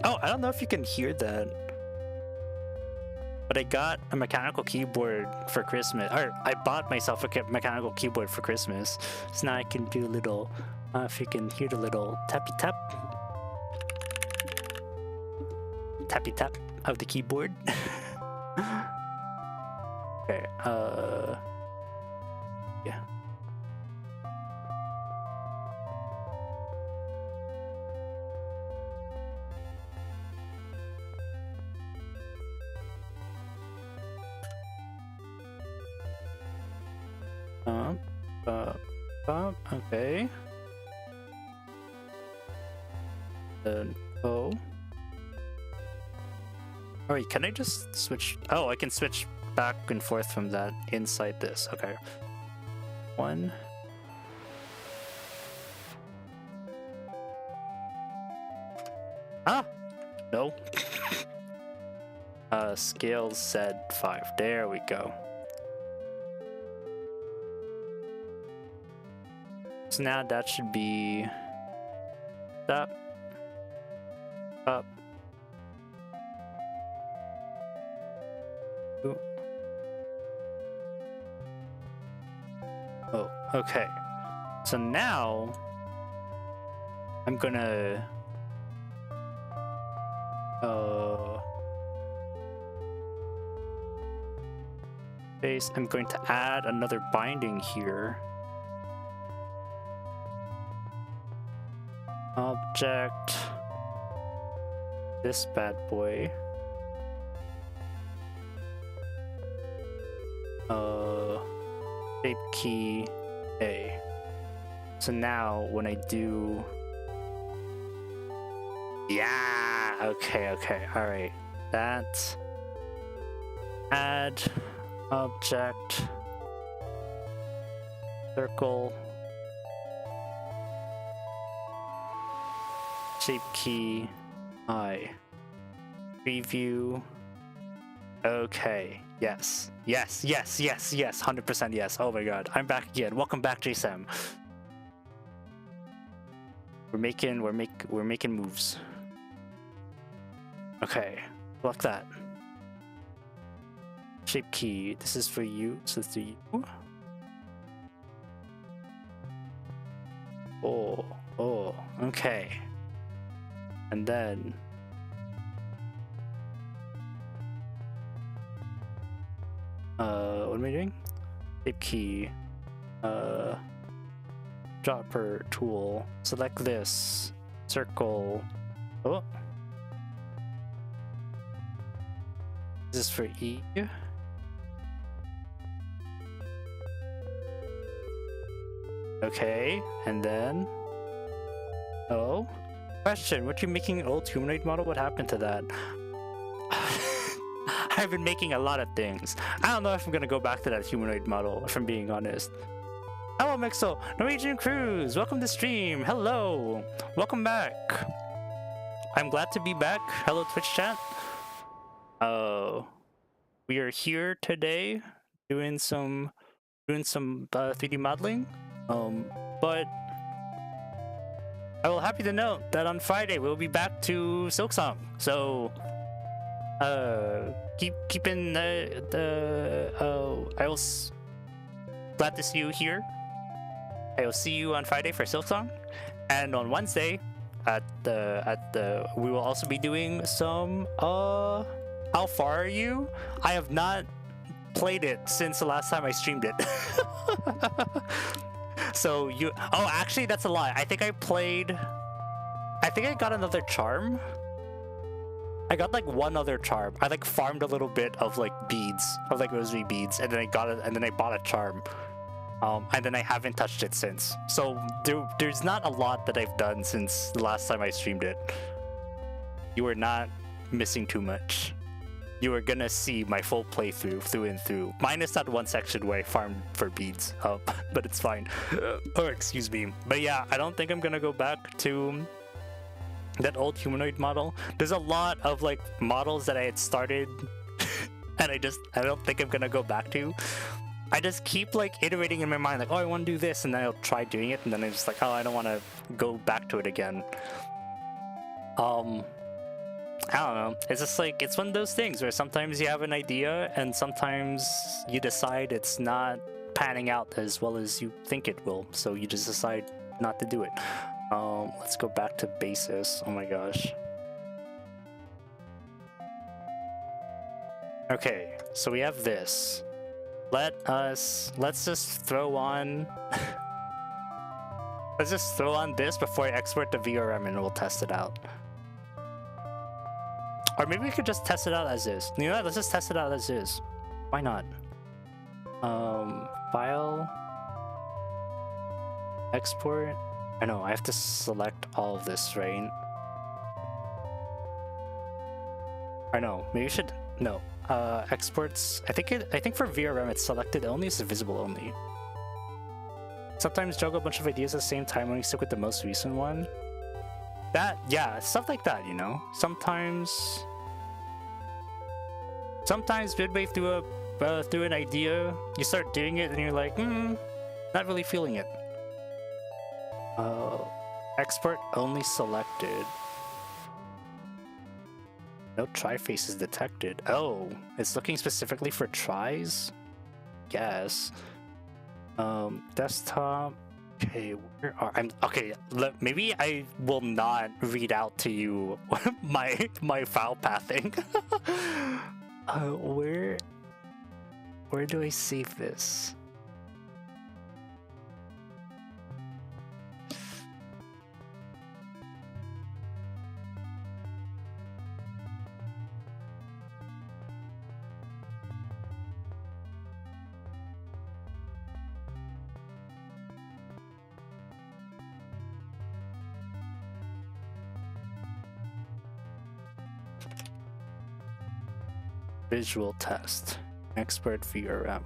Speaker 1: Oh, I don't know if you can hear that, but I got a mechanical keyboard for Christmas, or I bought myself a mechanical keyboard for Christmas, so now I can do a little, if you can hear the little tappy tap of the keyboard. Okay, yeah. Okay. Then O. Oh wait, can I just switch? Oh, I can switch back and forth from that inside this. Okay. 1. No. Scale Z 5. There we go. So now that should be up. Ooh. Oh, okay. So now I'm gonna I'm going to add another binding here. Object, this bad boy. Shape key A. So now when I do, yeah, okay, all right. That add object circle. Shape key I. Preview. Okay. Yes. 100% yes. Oh my god. I'm back again. Welcome back, JSM. We're making moves. Okay. Left that. Shape key. This is for you. So it's to you. Oh, okay. And then what am I doing? Shape key. Dropper tool. Select this. Circle. Oh. This is for E. Okay, and then oh, question, what you making an old humanoid model? What happened to that? I've been making a lot of things. I don't know if I'm gonna go back to that humanoid model, if I'm being honest. Hello Mixel, Norwegian Cruise, welcome to stream. Hello, welcome back. I'm glad to be back. Hello Twitch chat. We are here today doing some 3D modeling. But I will happy to note that on Friday we'll be back to Silksong. So keep in I will glad to see you here. I will see you on Friday for Silksong, and on Wednesday at the we will also be doing some how far are you? I have not played it since the last time I streamed it. So you, oh, actually that's a lie. I think I got another charm. I got like one other charm. I like farmed a little bit of like beads, of like rosary beads, and then I got it, and then I bought a charm. And then I haven't touched it since. So there's not a lot that I've done since the last time I streamed it. You are not missing too much. You are gonna see my full playthrough through and through, minus that one section where I farmed for beads, but it's fine. Oh, excuse me. But yeah, I don't think I'm gonna go back to that old humanoid model. There's a lot of like models that I had started and I don't think I'm gonna go back to. I just keep like iterating in my mind, like, oh, I want to do this, and then I'll try doing it, and then I'm just like, oh, I don't want to go back to it again. I don't know. It's just like, it's one of those things where sometimes you have an idea and sometimes you decide it's not panning out as well as you think it will. So you just decide not to do it. Let's go back to basis. Oh my gosh. Okay, so we have this. Let's just throw on let's just throw on this before I export the VRM and we'll test it out. Or maybe we could just test it out as is. You know what? Let's just test it out as is. Why not? File. Export. I know, I have to select all of this, right? Or no, maybe you should... No. Exports... I think for VRM it's selected only, it's visible only. Sometimes juggle a bunch of ideas at the same time when you stick with the most recent one. That, yeah, stuff like that, you know? Sometimes midway through an idea, you start doing it and you're like, not really feeling it. Export only selected. No try faces detected. Oh, it's looking specifically for tries? Guess. Desktop. Okay, where are okay, maybe I will not read out to you my file pathing. Where do I save this? Visual test. Expert VRM.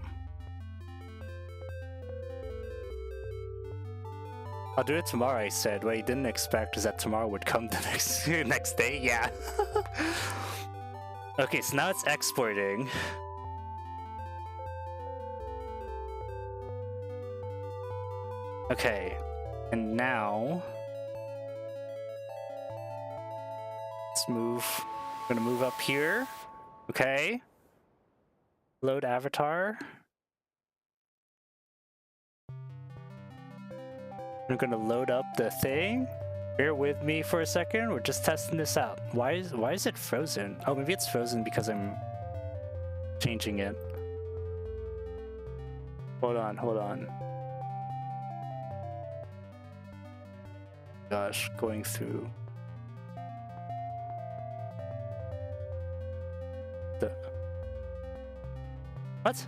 Speaker 1: I'll do it tomorrow, I said. What I didn't expect is that tomorrow would come the next day. Yeah. Okay, so now it's exporting. Okay, and now let's move. I'm gonna move up here. Okay. Load avatar. I'm gonna load up the thing. Bear with me for a second. We're just testing this out. Why is it frozen? Oh, maybe it's frozen because I'm changing it. Hold on. Gosh, going through the what?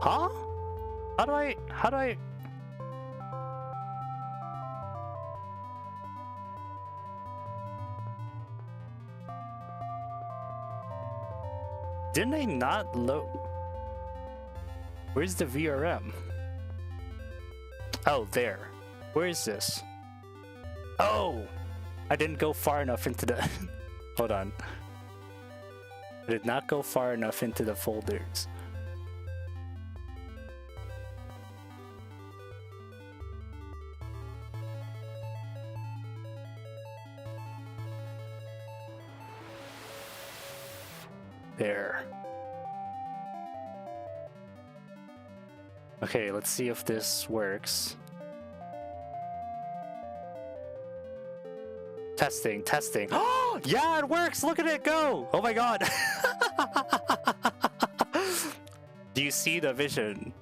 Speaker 1: Huh? How do I didn't I not load? Where's the VRM? Oh, there. Where is this? Oh! I didn't go far enough into the... Hold on. I did not go far enough into the folders. There. Okay, let's see if this works. Testing. Oh, yeah, it works. Look at it go. Oh my god. Do you see the vision?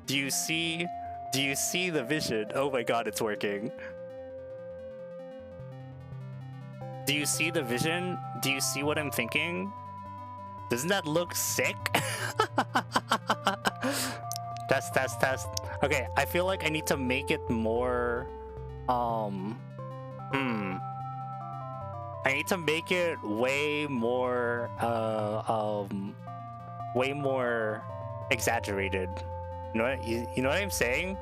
Speaker 1: Do you see the vision? Oh my god, it's working. Do you see the vision? Do you see what I'm thinking? Doesn't that look sick? Test. Okay, I feel like I need to make it more I need to make it way more exaggerated. You know what I'm saying?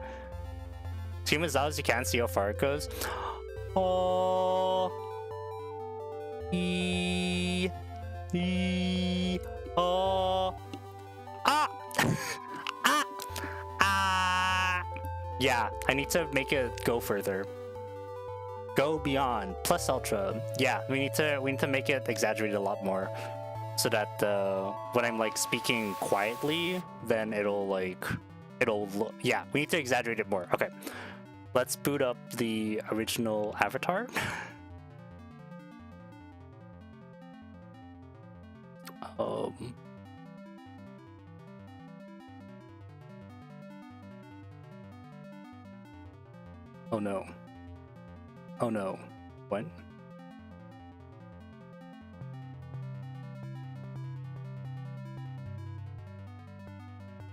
Speaker 1: Zoom as out as you can, see how far it goes. Oh, yeah, I need to make it go further. Go beyond plus ultra. Yeah, we need to make it exaggerated a lot more, so that when I'm like speaking quietly, then yeah, we need to exaggerate it more. Okay, let's boot up the original avatar. Oh no. What?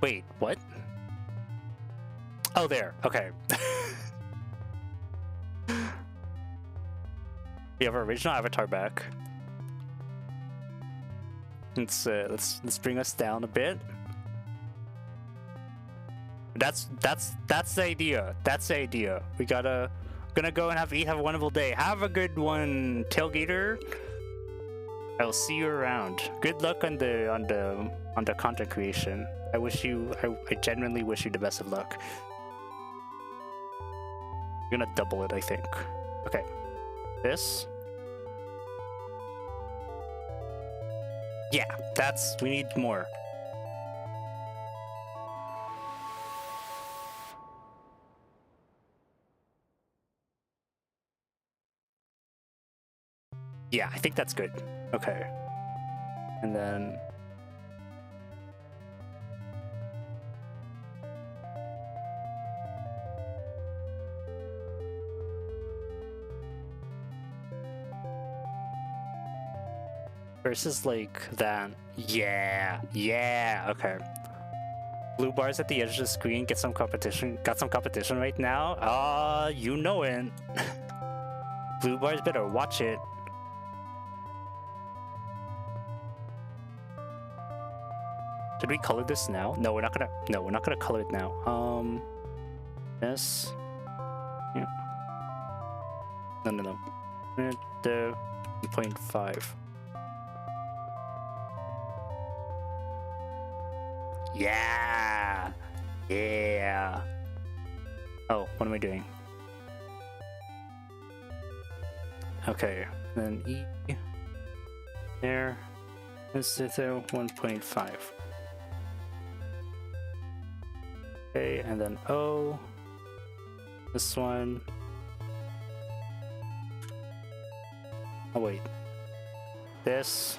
Speaker 1: Wait, what? Oh, there. Okay. We have our original avatar back. Let's bring us down a bit. That's the idea. That's the idea. We gonna go and have a wonderful day. Have a good one, tailgater. I will see you around. Good luck on the content creation. I genuinely wish you the best of luck. You're gonna double it, I think. Okay. This. Yeah, we need more. Yeah, I think that's good. Okay. And then... versus like that. Yeah, okay. Blue bars at the edge of the screen, got some competition right now. You know it. Blue bars, better watch it. Should we color this now? No, we're not gonna color it now. This. Yeah. No. The 0.5. Yeah. Oh, what am I doing? Okay, then E there. This is 1.5. Okay, and then O. This one. Oh wait. This.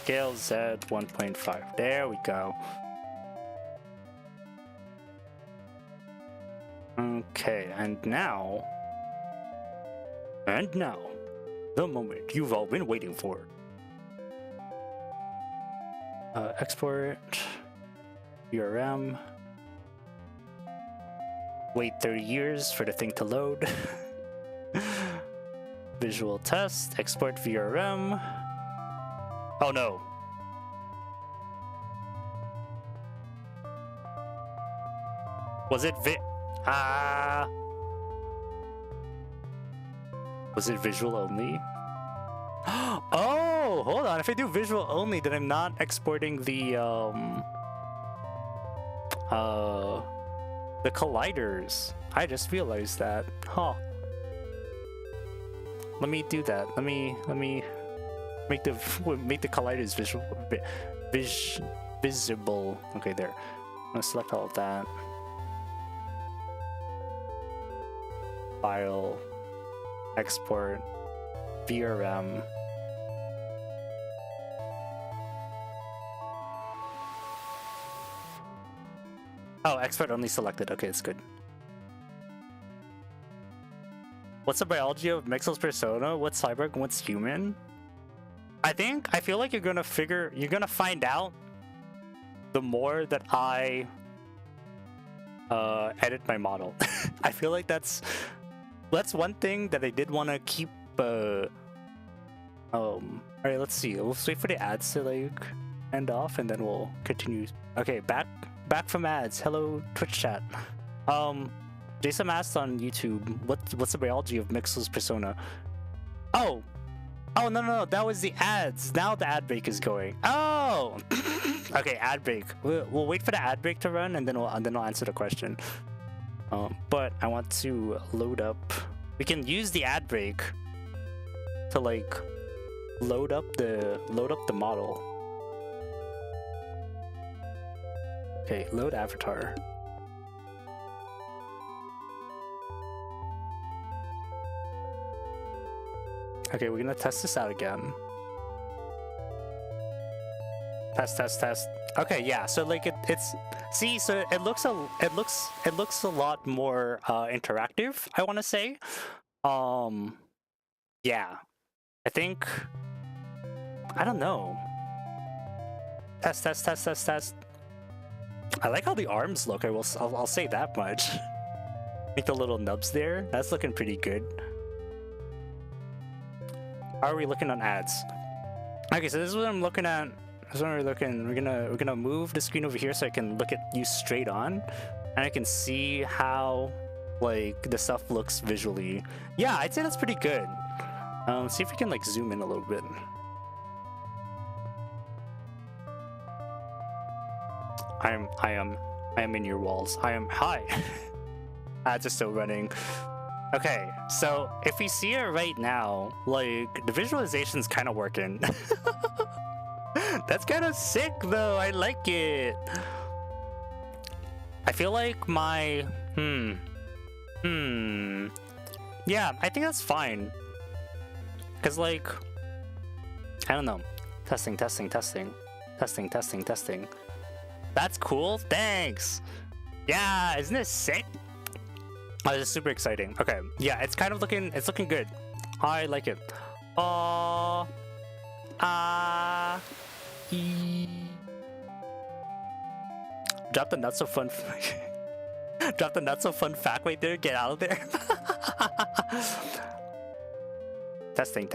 Speaker 1: Scale Z 1.5. There we go. Okay, and now, the moment you've all been waiting for. Export, VRM. Wait 30 years for the thing to load. Visual test, export VRM. Oh no. Was it was it visual only? Oh, hold on. If I do visual only, then I'm not exporting the colliders. I just realized that. Huh. Let me do that. Let me make the colliders visible. Okay, there. I'm gonna select all of that. File, export, VRM. Oh, export only selected. Okay, it's good. What's the biology of Mixel's persona? What's cyborg and what's human? I feel like you're gonna find out the more that I edit my model. I feel like that's one thing that I did want to keep. All right, let's see. Let's wait for the ads to like end off, and then we'll continue. Okay, back from ads. Hello, Twitch chat. Jason asked on YouTube, what's the biology of Mixel's persona? Oh no, that was the ads. Now the ad break is going. Oh, okay, ad break. We'll wait for the ad break to run, and then we'll answer the question. But I want to load up. We can use the ad break to like load up the model. Okay, load avatar. Okay, we're gonna test this out again. Test. Okay, yeah. So like it's see, so it looks a lot more interactive, I want to say. Yeah. I think I don't know. Test. I like how the arms look. I'll say that much. Like the little nubs there. That's looking pretty good. How are we looking on ads? Okay, so this is what I'm looking at. This is what we're looking. We're gonna move the screen over here so I can look at you straight on, and I can see how like the stuff looks visually. Yeah, I'd say that's pretty good. See if we can like zoom in a little bit. I am in your walls. Hi. Ads are still running. Okay, so if we see it right now, like the visualization's kind of working. That's kind of sick though. I like it. I feel like my yeah, I think that's fine. Cause like I don't know. Testing. That's cool. Thanks. Yeah, isn't this sick? Oh, this is super exciting. Okay, yeah, it's looking good. I like it. Drop the not so fun. Drop the not so fun fact right there. Get out of there. Testing.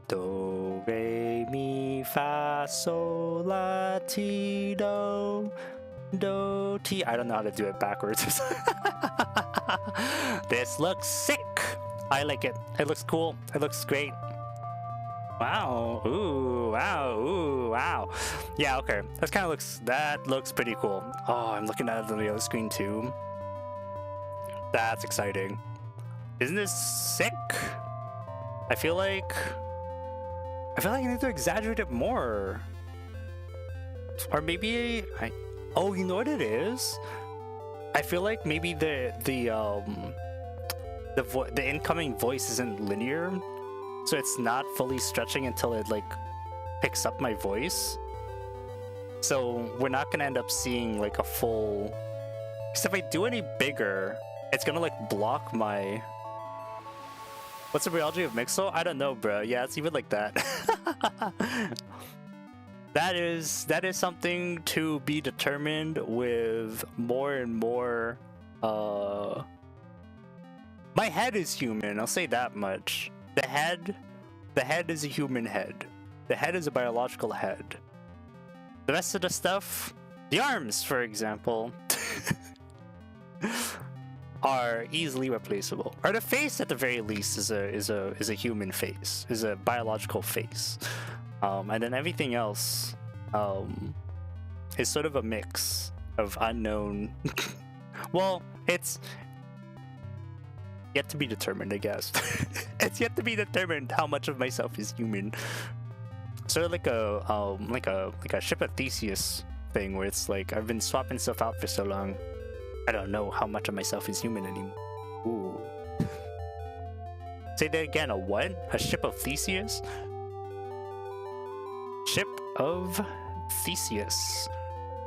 Speaker 1: Do, re, mi, fa, sol, la, ti, do, do, ti. I don't know how to do it backwards. This looks sick. I like it. It looks cool. It looks great. Wow. Ooh. Wow. Ooh. Wow. Yeah. Okay. That looks pretty cool. Oh, I'm looking at it on the other screen too. That's exciting. Isn't this sick? I feel like I need to exaggerate it more. Or maybe oh, you know what it is? I feel like maybe the incoming voice isn't linear, so it's not fully stretching until it like picks up my voice. So we're not gonna end up seeing like a full. Because if I do any bigger, it's gonna like block my. What's the reality of Mixel? I don't know, bro. Yeah, it's even like that. That is something to be determined with more and more. My head is human. I'll say that much. The head is a human head. The head is a biological head. The rest of the stuff, the arms, for example, are easily replaceable. Or the face, at the very least, is a human face, is a biological face. And then everything else is sort of a mix of unknown. Well, it's yet to be determined, I guess. It's yet to be determined how much of myself is human. Sort of like a ship of Theseus thing, where it's like I've been swapping stuff out for so long, I don't know how much of myself is human anymore. Ooh. Say that again. A what? A ship of Theseus? Ship of Theseus.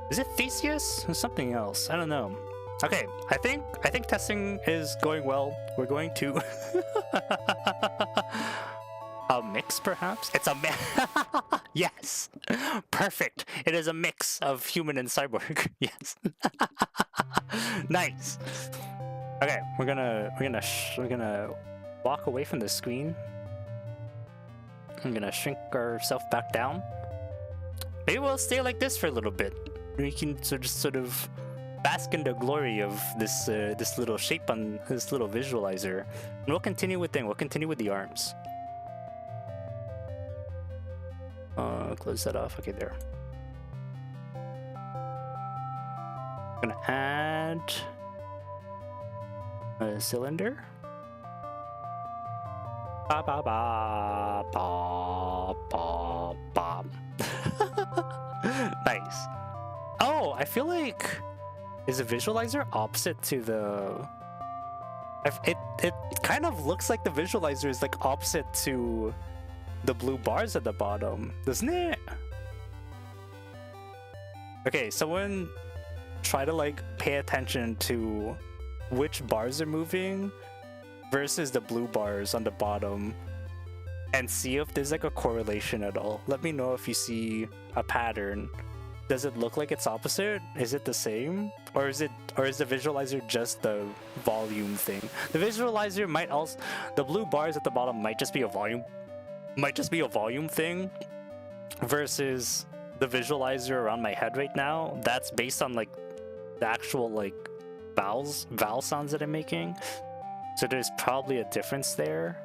Speaker 1: Is it Theseus or something else? I don't know. Okay, I think testing is going well. We're going to a mix, perhaps. It's a mix. Yes, perfect. It is a mix of human and cyborg. Yes. Nice. Okay, we're gonna walk away from the screen. I'm gonna shrink ourselves back down. Maybe we'll stay like this for a little bit. We can sort of bask in the glory of this little shape on this little visualizer, and we'll continue with the arms. Close that off. Okay, there. I'm gonna add a cylinder. Ba ba ba ba ba ba. Nice. Oh, I feel like, is the visualizer opposite to the? It kind of looks like the visualizer is like opposite to the blue bars at the bottom, doesn't it? Okay, someone try to like pay attention to which bars are moving versus the blue bars on the bottom, and see if there's like a correlation at all. Let me know if you see a pattern. Does it look like it's opposite? Is it the same? Or is the visualizer just the volume thing? The visualizer might also, the blue bars at the bottom might just be a volume thing, versus the visualizer around my head right now, that's based on like the actual like vowel sounds that I'm making. So there's probably a difference there.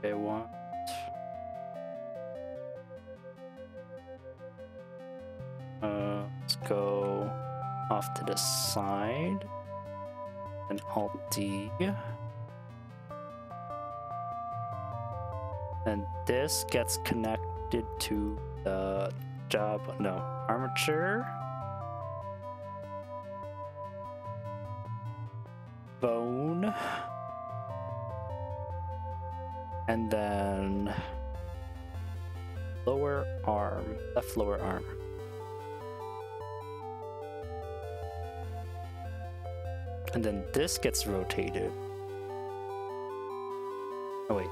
Speaker 1: Okay, let's go off to the side and Alt D. And this gets connected to the armature, bone, and then lower arm, left lower arm. And then this gets rotated. Oh wait.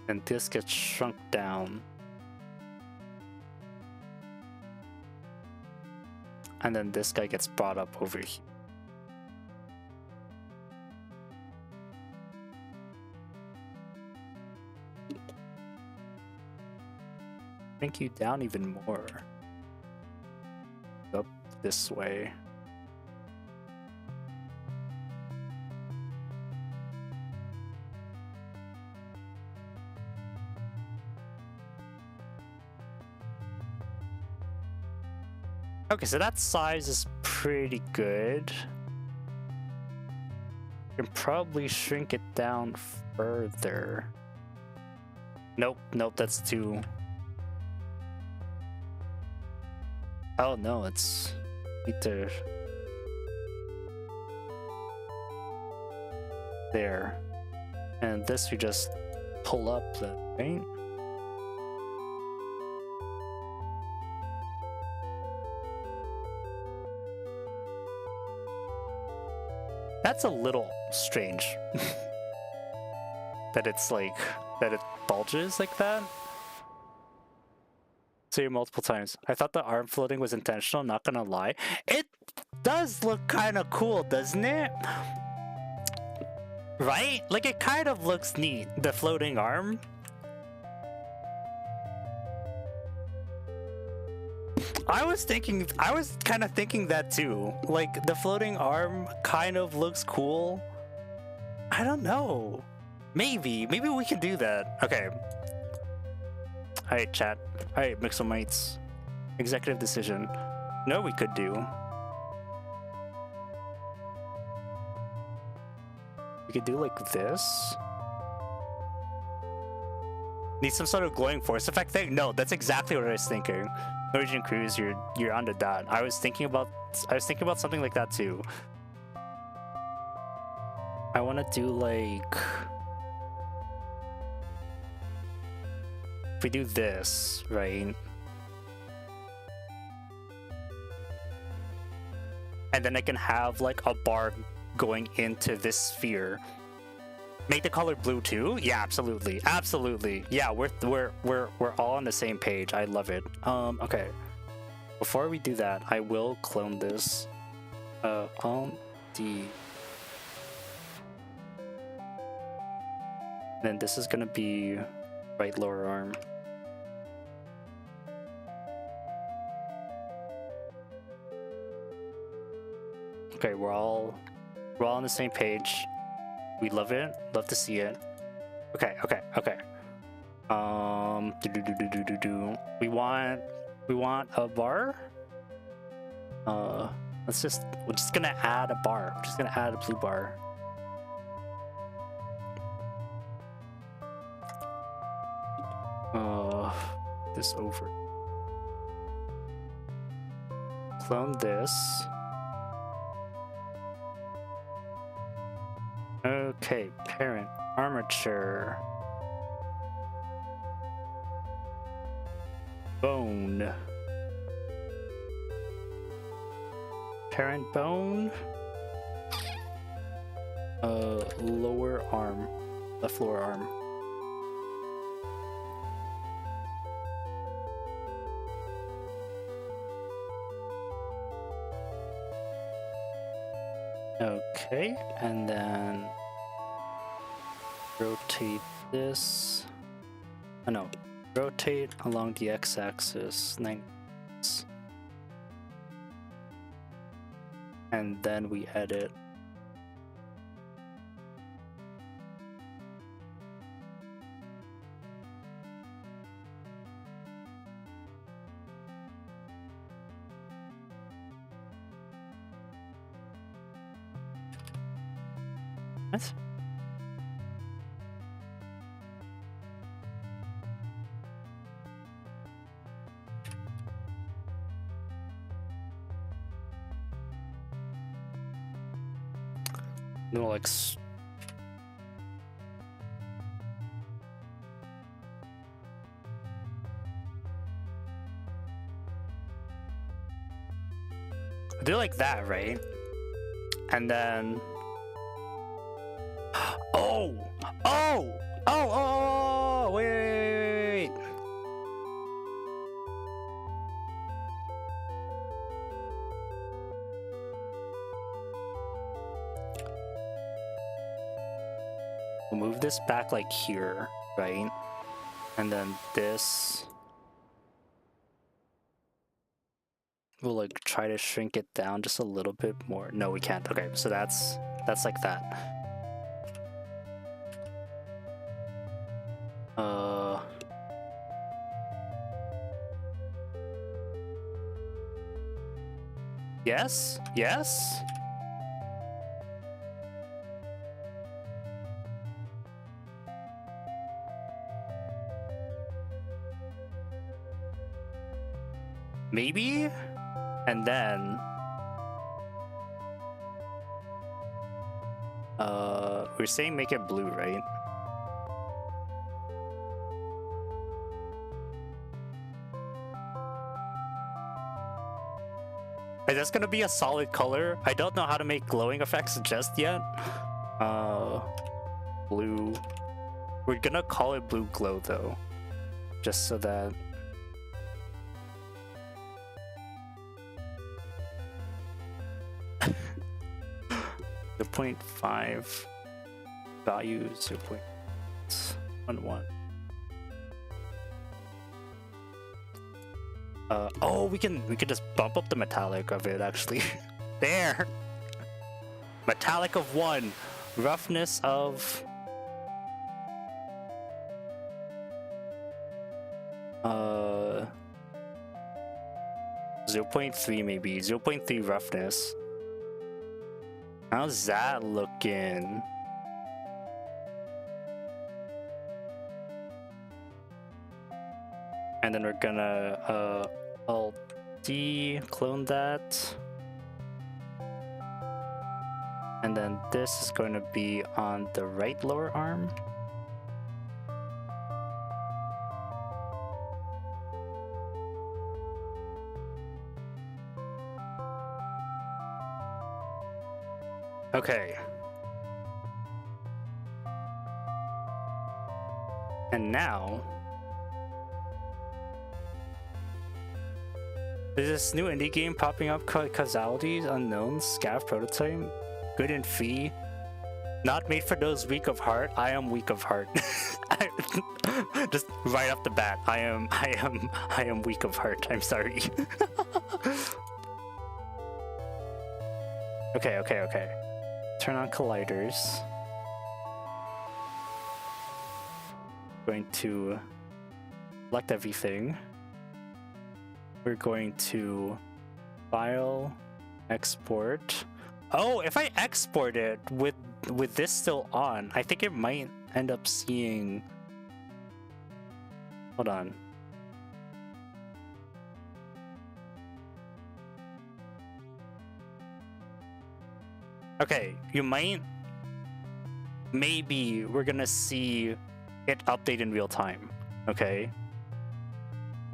Speaker 1: And this gets shrunk down. And then this guy gets brought up over here. shrink you down even more. Up this way. Okay, so that size is pretty good. You can probably shrink it down further. Nope, that's too... Oh no, it's... Need to... There. And this we just pull up the right? That's a little strange. That it's like, that it bulges like that. So you multiple times. I thought the arm floating was intentional, not gonna lie. It does look kind of cool, doesn't it? Right? Like it kind of looks neat, the floating arm. I was kind of thinking that too. Like the floating arm kind of looks cool. I don't know. Maybe we can do that. Okay. Alright, chat. Alright, Mixomites. Executive decision. No, we could do. We could do like this. Need some sort of glowing force effect thing? No, that's exactly what I was thinking. Norwegian Cruise, you're onto that. I was thinking about something like that too. I want to do like, if we do this, right? And then I can have like a bar going into this sphere. Make the color blue too? Yeah, absolutely. Yeah, we're all on the same page. I love it. Okay. Before we do that, I will clone this. Alt D. Then this is gonna be right lower arm. Okay, we're all on the same page. We love it. Love to see it. Okay. We want a bar. We're just gonna add a bar. We're just gonna add a blue bar. This over. Clone this. Okay, parent, armature, bone, parent bone, lower arm, left lower arm. Okay, and then rotate this. Oh no, rotate along the x-axis 90 degrees. And then we edit. What? No, like do like that, right? And then wait. We'll move this back like here, right? And then this We'll like try to shrink it down just a little bit more. No, we can't. Okay, so that's like that. Yes? Yes? Maybe? And then we're saying make it blue, right? Hey, that's gonna be a solid color. I don't know how to make glowing effects just yet. Blue. We're gonna call it blue glow though, just so that. The 0.5 value 0.11. Oh, we can just bump up the metallic of it actually. There. Metallic of 1, roughness of 0.3 maybe, 0.3 roughness. How's that looking? And then we're gonna Alt D, clone that. And then this is going to be on the right lower arm. Okay. And now there's this new indie game popping up called Causalities Unknown Scav Prototype. Good in fee. Not made for those weak of heart. I am weak of heart. Just right off the bat, I am weak of heart. I'm sorry. Okay. Turn on colliders. Going to select everything. We're going to file, export. Oh, if I export it with this still on, I think it might end up seeing. Hold on. Okay, you might. Maybe we're gonna see it update in real time. Okay.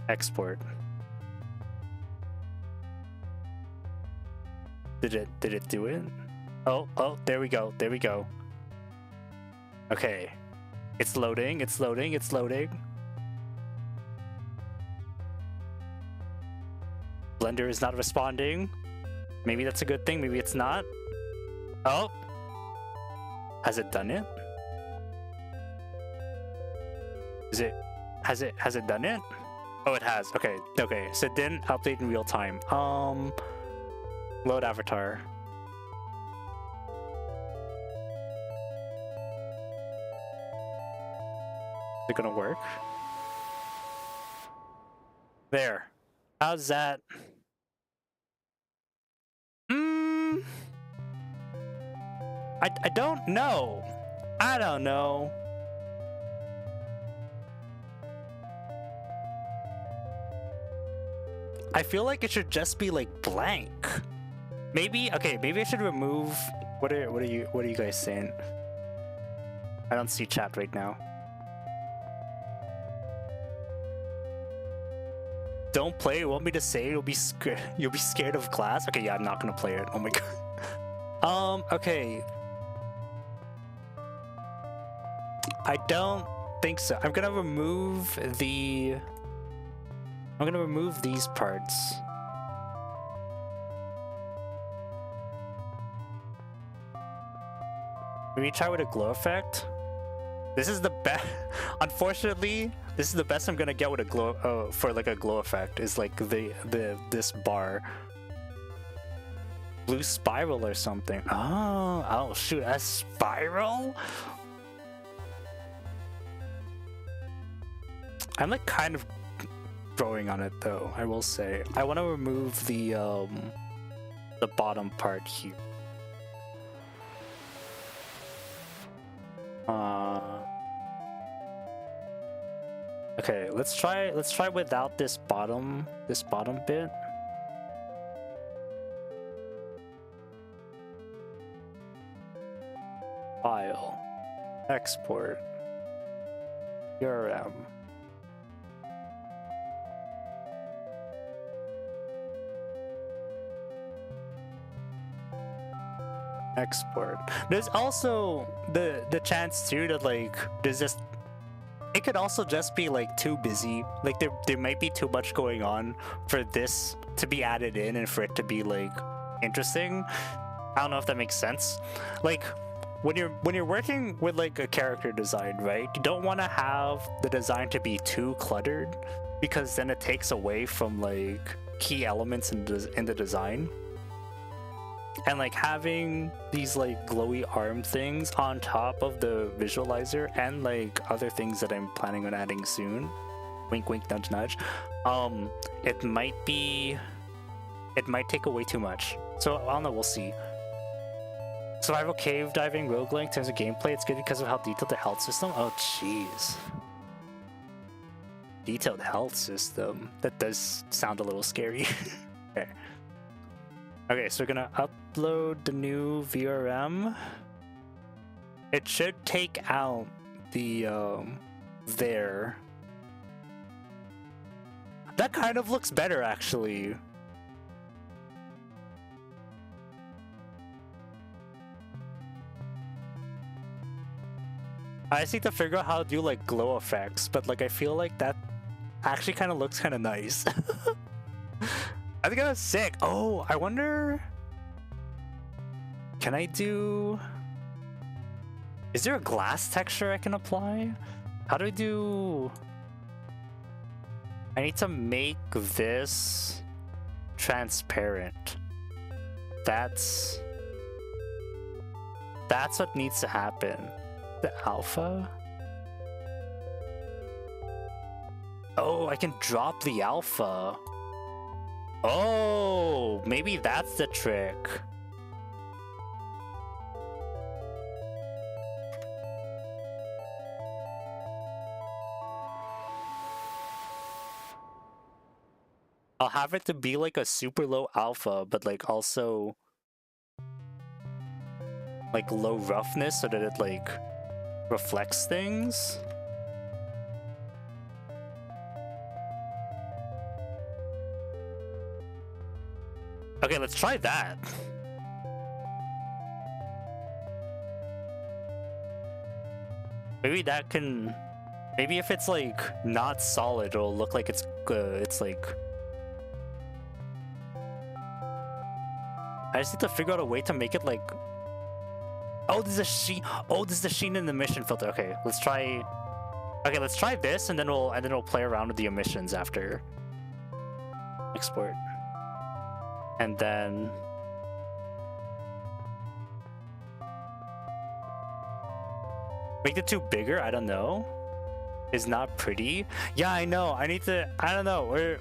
Speaker 1: Export. Did it do it? Oh, there we go. Okay. It's loading. Blender is not responding. Maybe that's a good thing, maybe it's not. Oh. Has it done it? Has it done it? Oh, it has. Okay. So it didn't update in real time. Load avatar. Is it gonna work? There. How's that? I don't know. I don't know. I feel like it should just be like blank. Maybe I should remove. What are you guys saying? I don't see chat right now. Don't play. You want me to say you'll be scared of glass? Okay, yeah, I'm not gonna play it. Oh my god. Okay. I don't think so. I'm gonna remove these parts. Maybe try with a glow effect. This is the best. Unfortunately, this is the best I'm gonna get with a glow for like a glow effect. Is like this bar, blue spiral or something. Oh shoot, a spiral. I'm like kind of growing on it though. I will say I want to remove the bottom part here. Okay, let's try without this bottom bit. File, export, URM. Export. There's also the chance too that like there's just, it could also just be like too busy. Like there might be too much going on for this to be added in and for it to be like interesting. I don't know if that makes sense. Like when you're working with like a character design, right? You don't want to have the design to be too cluttered because then it takes away from like key elements in the design. And like having these like glowy arm things on top of the visualizer and like other things that I'm planning on adding soon, wink wink nudge nudge, it might take away too much. So I don't know, we'll see. Survival cave diving roguelike in terms of gameplay, it's good because of how detailed the health system. Oh jeez. Detailed health system. That does sound a little scary. Okay. Okay, so we're gonna upload the new VRM. It should take out the there. That kind of looks better actually. I just need to figure out how to do like glow effects, but like I feel like that actually kind of looks kind of nice. I think that's sick. Oh, I wonder, can I do, is there a glass texture I can apply? How do I do, I need to make this transparent. That's what needs to happen. The alpha? Oh, I can drop the alpha. Oh, maybe that's the trick. I'll have it to be like a super low alpha, but like also like low roughness so that it like reflects things. Okay, let's try that. Maybe that can, maybe if it's like not solid, it'll look like it's good. It's like, I just need to figure out a way to make it like, oh, there's a sheen. Oh, this is the sheen in the emission filter. Okay, let's try. Okay, let's try this, and then we'll play around with the emissions after. Export. And then make the tube bigger. I don't know. Is not pretty. Yeah, I know. I need to. I don't know.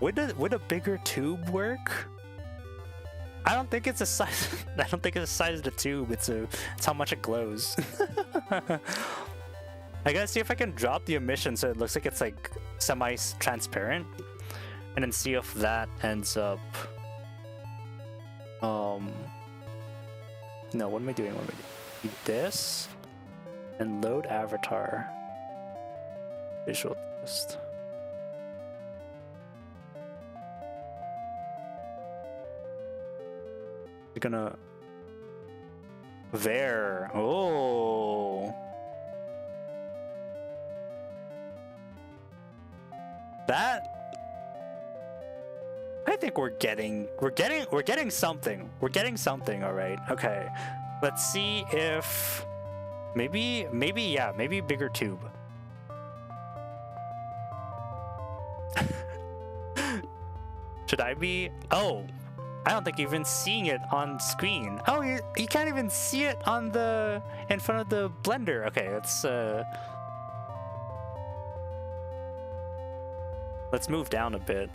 Speaker 1: Would a bigger tube work? I don't think it's a size. I don't think it's the size of the tube. It's how much it glows. I gotta see if I can drop the emission so it looks like it's like semi-transparent, and then see if that ends up. No, what am I doing? Do this and load avatar. Visual test. You're gonna there. Oh, that. I think we're getting something. We're getting something. All right. Okay. Let's see if Maybe, yeah, maybe bigger tube. Should I be? Oh, I don't think you're even seeing it on screen. Oh, you can't even see it on the in front of the blender. Okay, let's move down a bit.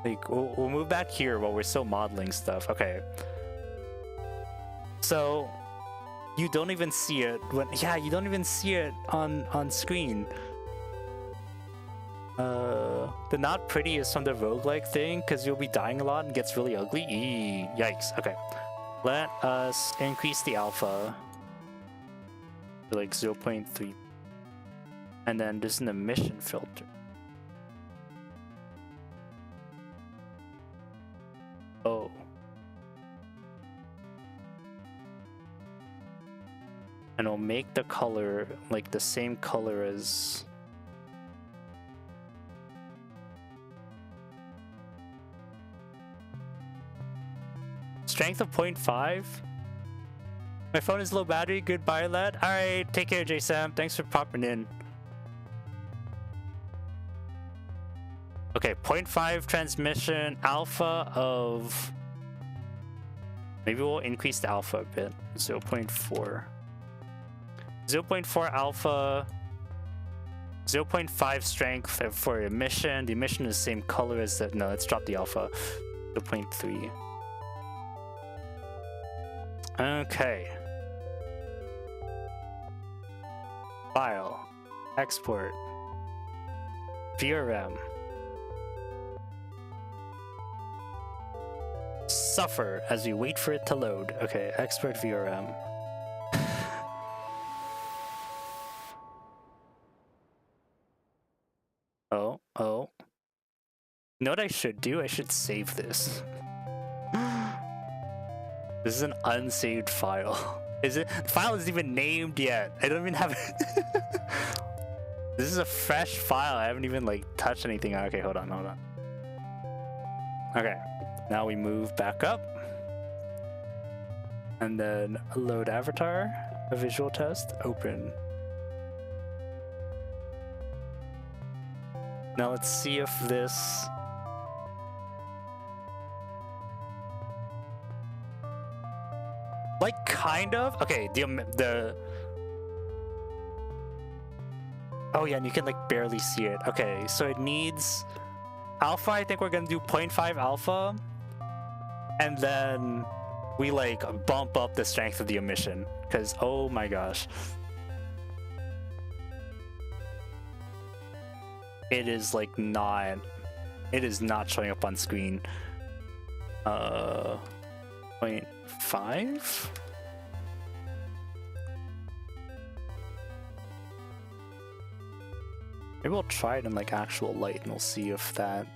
Speaker 1: Like we'll move back here while we're still modeling stuff. Okay. So you don't even see it when you don't even see it on screen. The not pretty is from the roguelike thing because you'll be dying a lot and gets really ugly. Yikes. Okay. Let us increase the alpha to like 0.3. And then this is an emission filter. Oh. And we'll make the color like the same color as strength of 0.5. My phone is low battery. Goodbye, lad. All right, take care, J-Sam. Thanks for popping in. Okay, 0.5 transmission, alpha of... Maybe we'll increase the alpha a bit. 0.4. 0.4 alpha. 0.5 strength for emission. The emission is the same color as the... No, let's drop the alpha. 0.3. Okay. File. Export. VRM. Suffer as we wait for it to load. Okay, export VRM. Oh. You know what I should do? I should save this. This is an unsaved file. Is it? The file isn't even named yet. I don't even have it. This is a fresh file. I haven't even like touched anything. Okay, hold on. Okay, now we move back up. And then load avatar, a visual test, open. Now let's see if this... Like, kind of. Okay, the... Oh yeah, and you can like barely see it. Okay, so it needs... Alpha, I think we're gonna do 0.5 alpha. And then we like bump up the strength of the emission. Because, oh my gosh. It is like not... It is not showing up on screen. 0.5? Maybe we'll try it in like actual light and we'll see if that...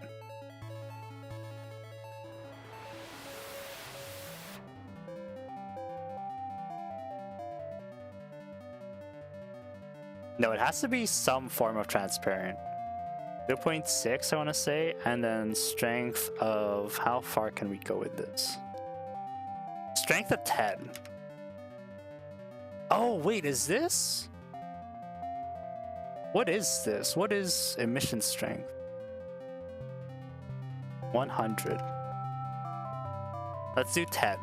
Speaker 1: No, it has to be some form of transparent. 0.6 I want to say, and then strength of... How far can we go with this? Strength of 10. Oh, wait, is this? What is this? What is emission strength? 100. Let's do 10.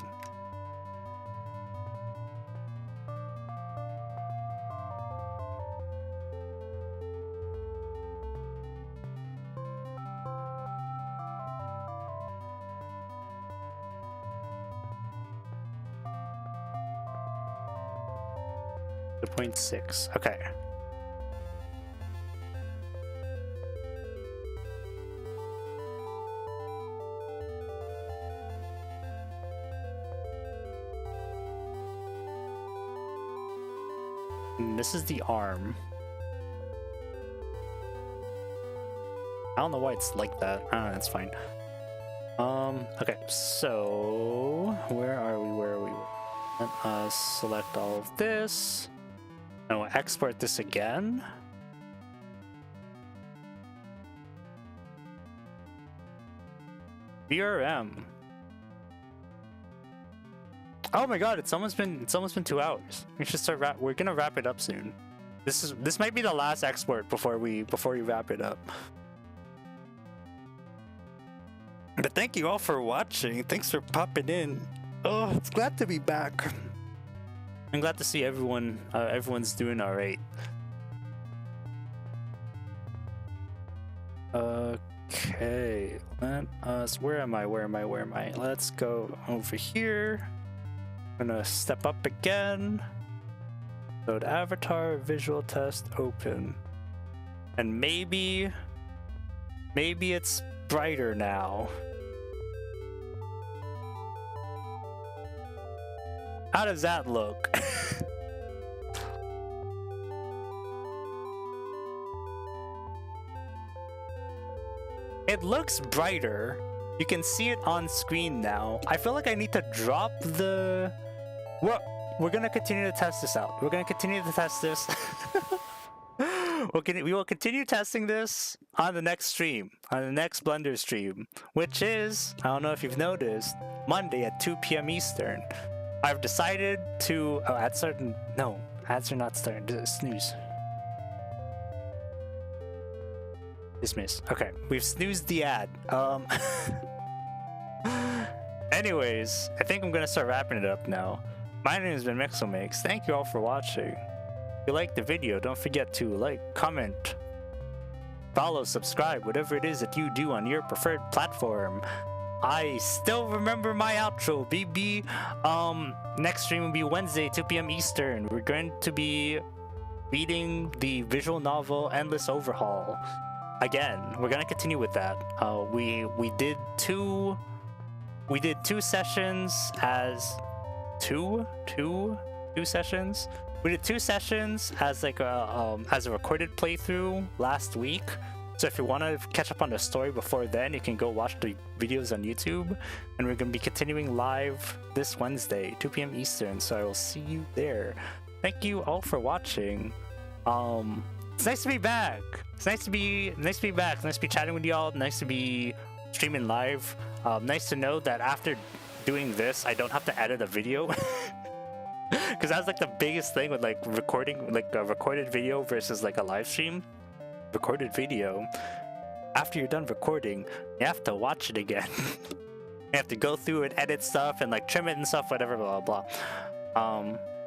Speaker 1: The 0.6. Okay. And this is the arm. I don't know why it's like that. That's fine. Okay, so where are we? Let us select all of this. And we'll export this again. VRM. Oh my god, it's almost been 2 hours. We should start we're gonna wrap it up soon. This might be the last export before we wrap it up. But thank you all for watching. Thanks for popping in. Oh, it's glad to be back. I'm glad to see everyone. Everyone's doing all right. Okay, let us. Where am I? Let's go over here. I'm gonna step up again. Load avatar, visual test, open. And maybe it's brighter now. How does that look? It looks brighter. You can see it on screen now. I feel like I need to drop the... Well, we're gonna continue to test this out. We're gonna continue to test this. We will continue testing this on the next stream, on the next Blender stream, which is, I don't know if you've noticed, Monday at 2 p.m. Eastern. I've decided to... Oh, ads starting... No, ads are not starting. Snooze. Dismiss. Okay, we've snoozed the ad. Anyways, I think I'm gonna start wrapping it up now. My name has been MixelMakes. Thank you all for watching. If you liked the video, don't forget to like, comment, follow, subscribe, whatever it is that you do on your preferred platform. I still remember my outro, BB. Next stream will be Wednesday, 2 p.m. Eastern. We're going to be reading the visual novel Endless Overhaul. Again, we're gonna continue with that. We did two sessions as two sessions. We did 2 sessions as like a recorded playthrough last week. So if you want to catch up on the story before then, you can go watch the videos on YouTube. And we're gonna be continuing live this Wednesday, 2 p.m. Eastern. So I will see you there. Thank you all for watching. It's nice to be back. It's nice to be back. Nice to be chatting with y'all. Nice to be streaming live. Nice to know that after doing this, I don't have to edit a video. Because that's like the biggest thing with like recording, like a recorded video versus like a live stream. Recorded video, after you're done recording, you have to watch it again. You have to go through and edit stuff and like trim it and stuff, whatever, blah blah.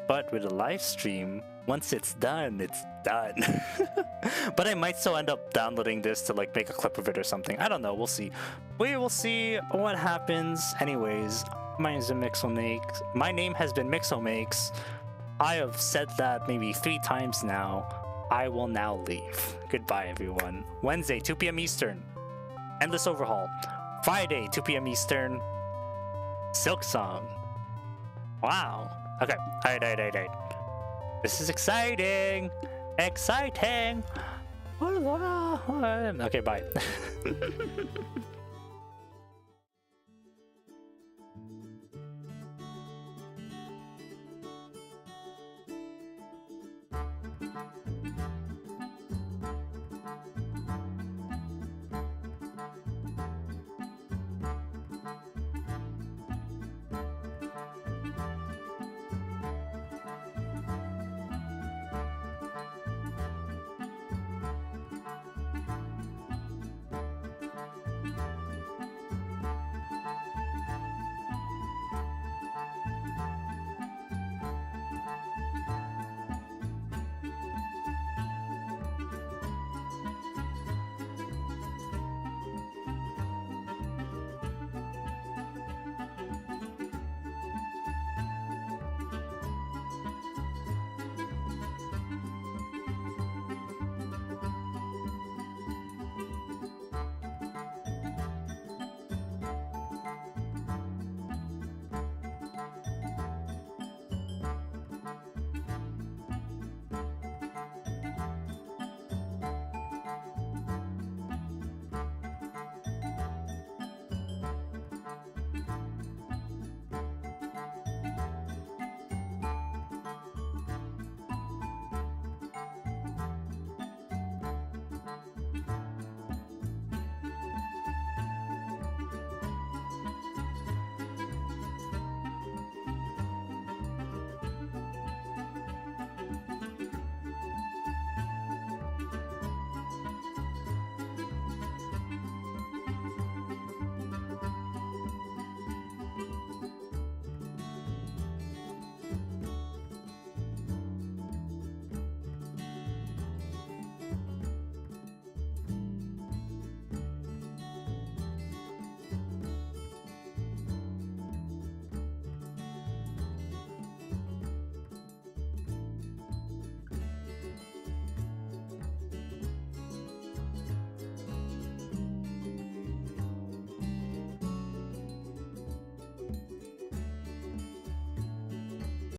Speaker 1: But with a live stream, once it's done, it's done. But I might still end up downloading this to like make a clip of it or something. I don't know. We'll see. We will see what happens. Anyways, my name is MixelMakes. My name has been MixelMakes. I have said that maybe 3 times now. I will now leave. Goodbye, everyone. Wednesday, 2 p.m. Eastern. Endless Overhaul. Friday, 2 p.m. Eastern. Silk Song. Wow. Okay. All right. This is exciting. Exciting. Okay, bye.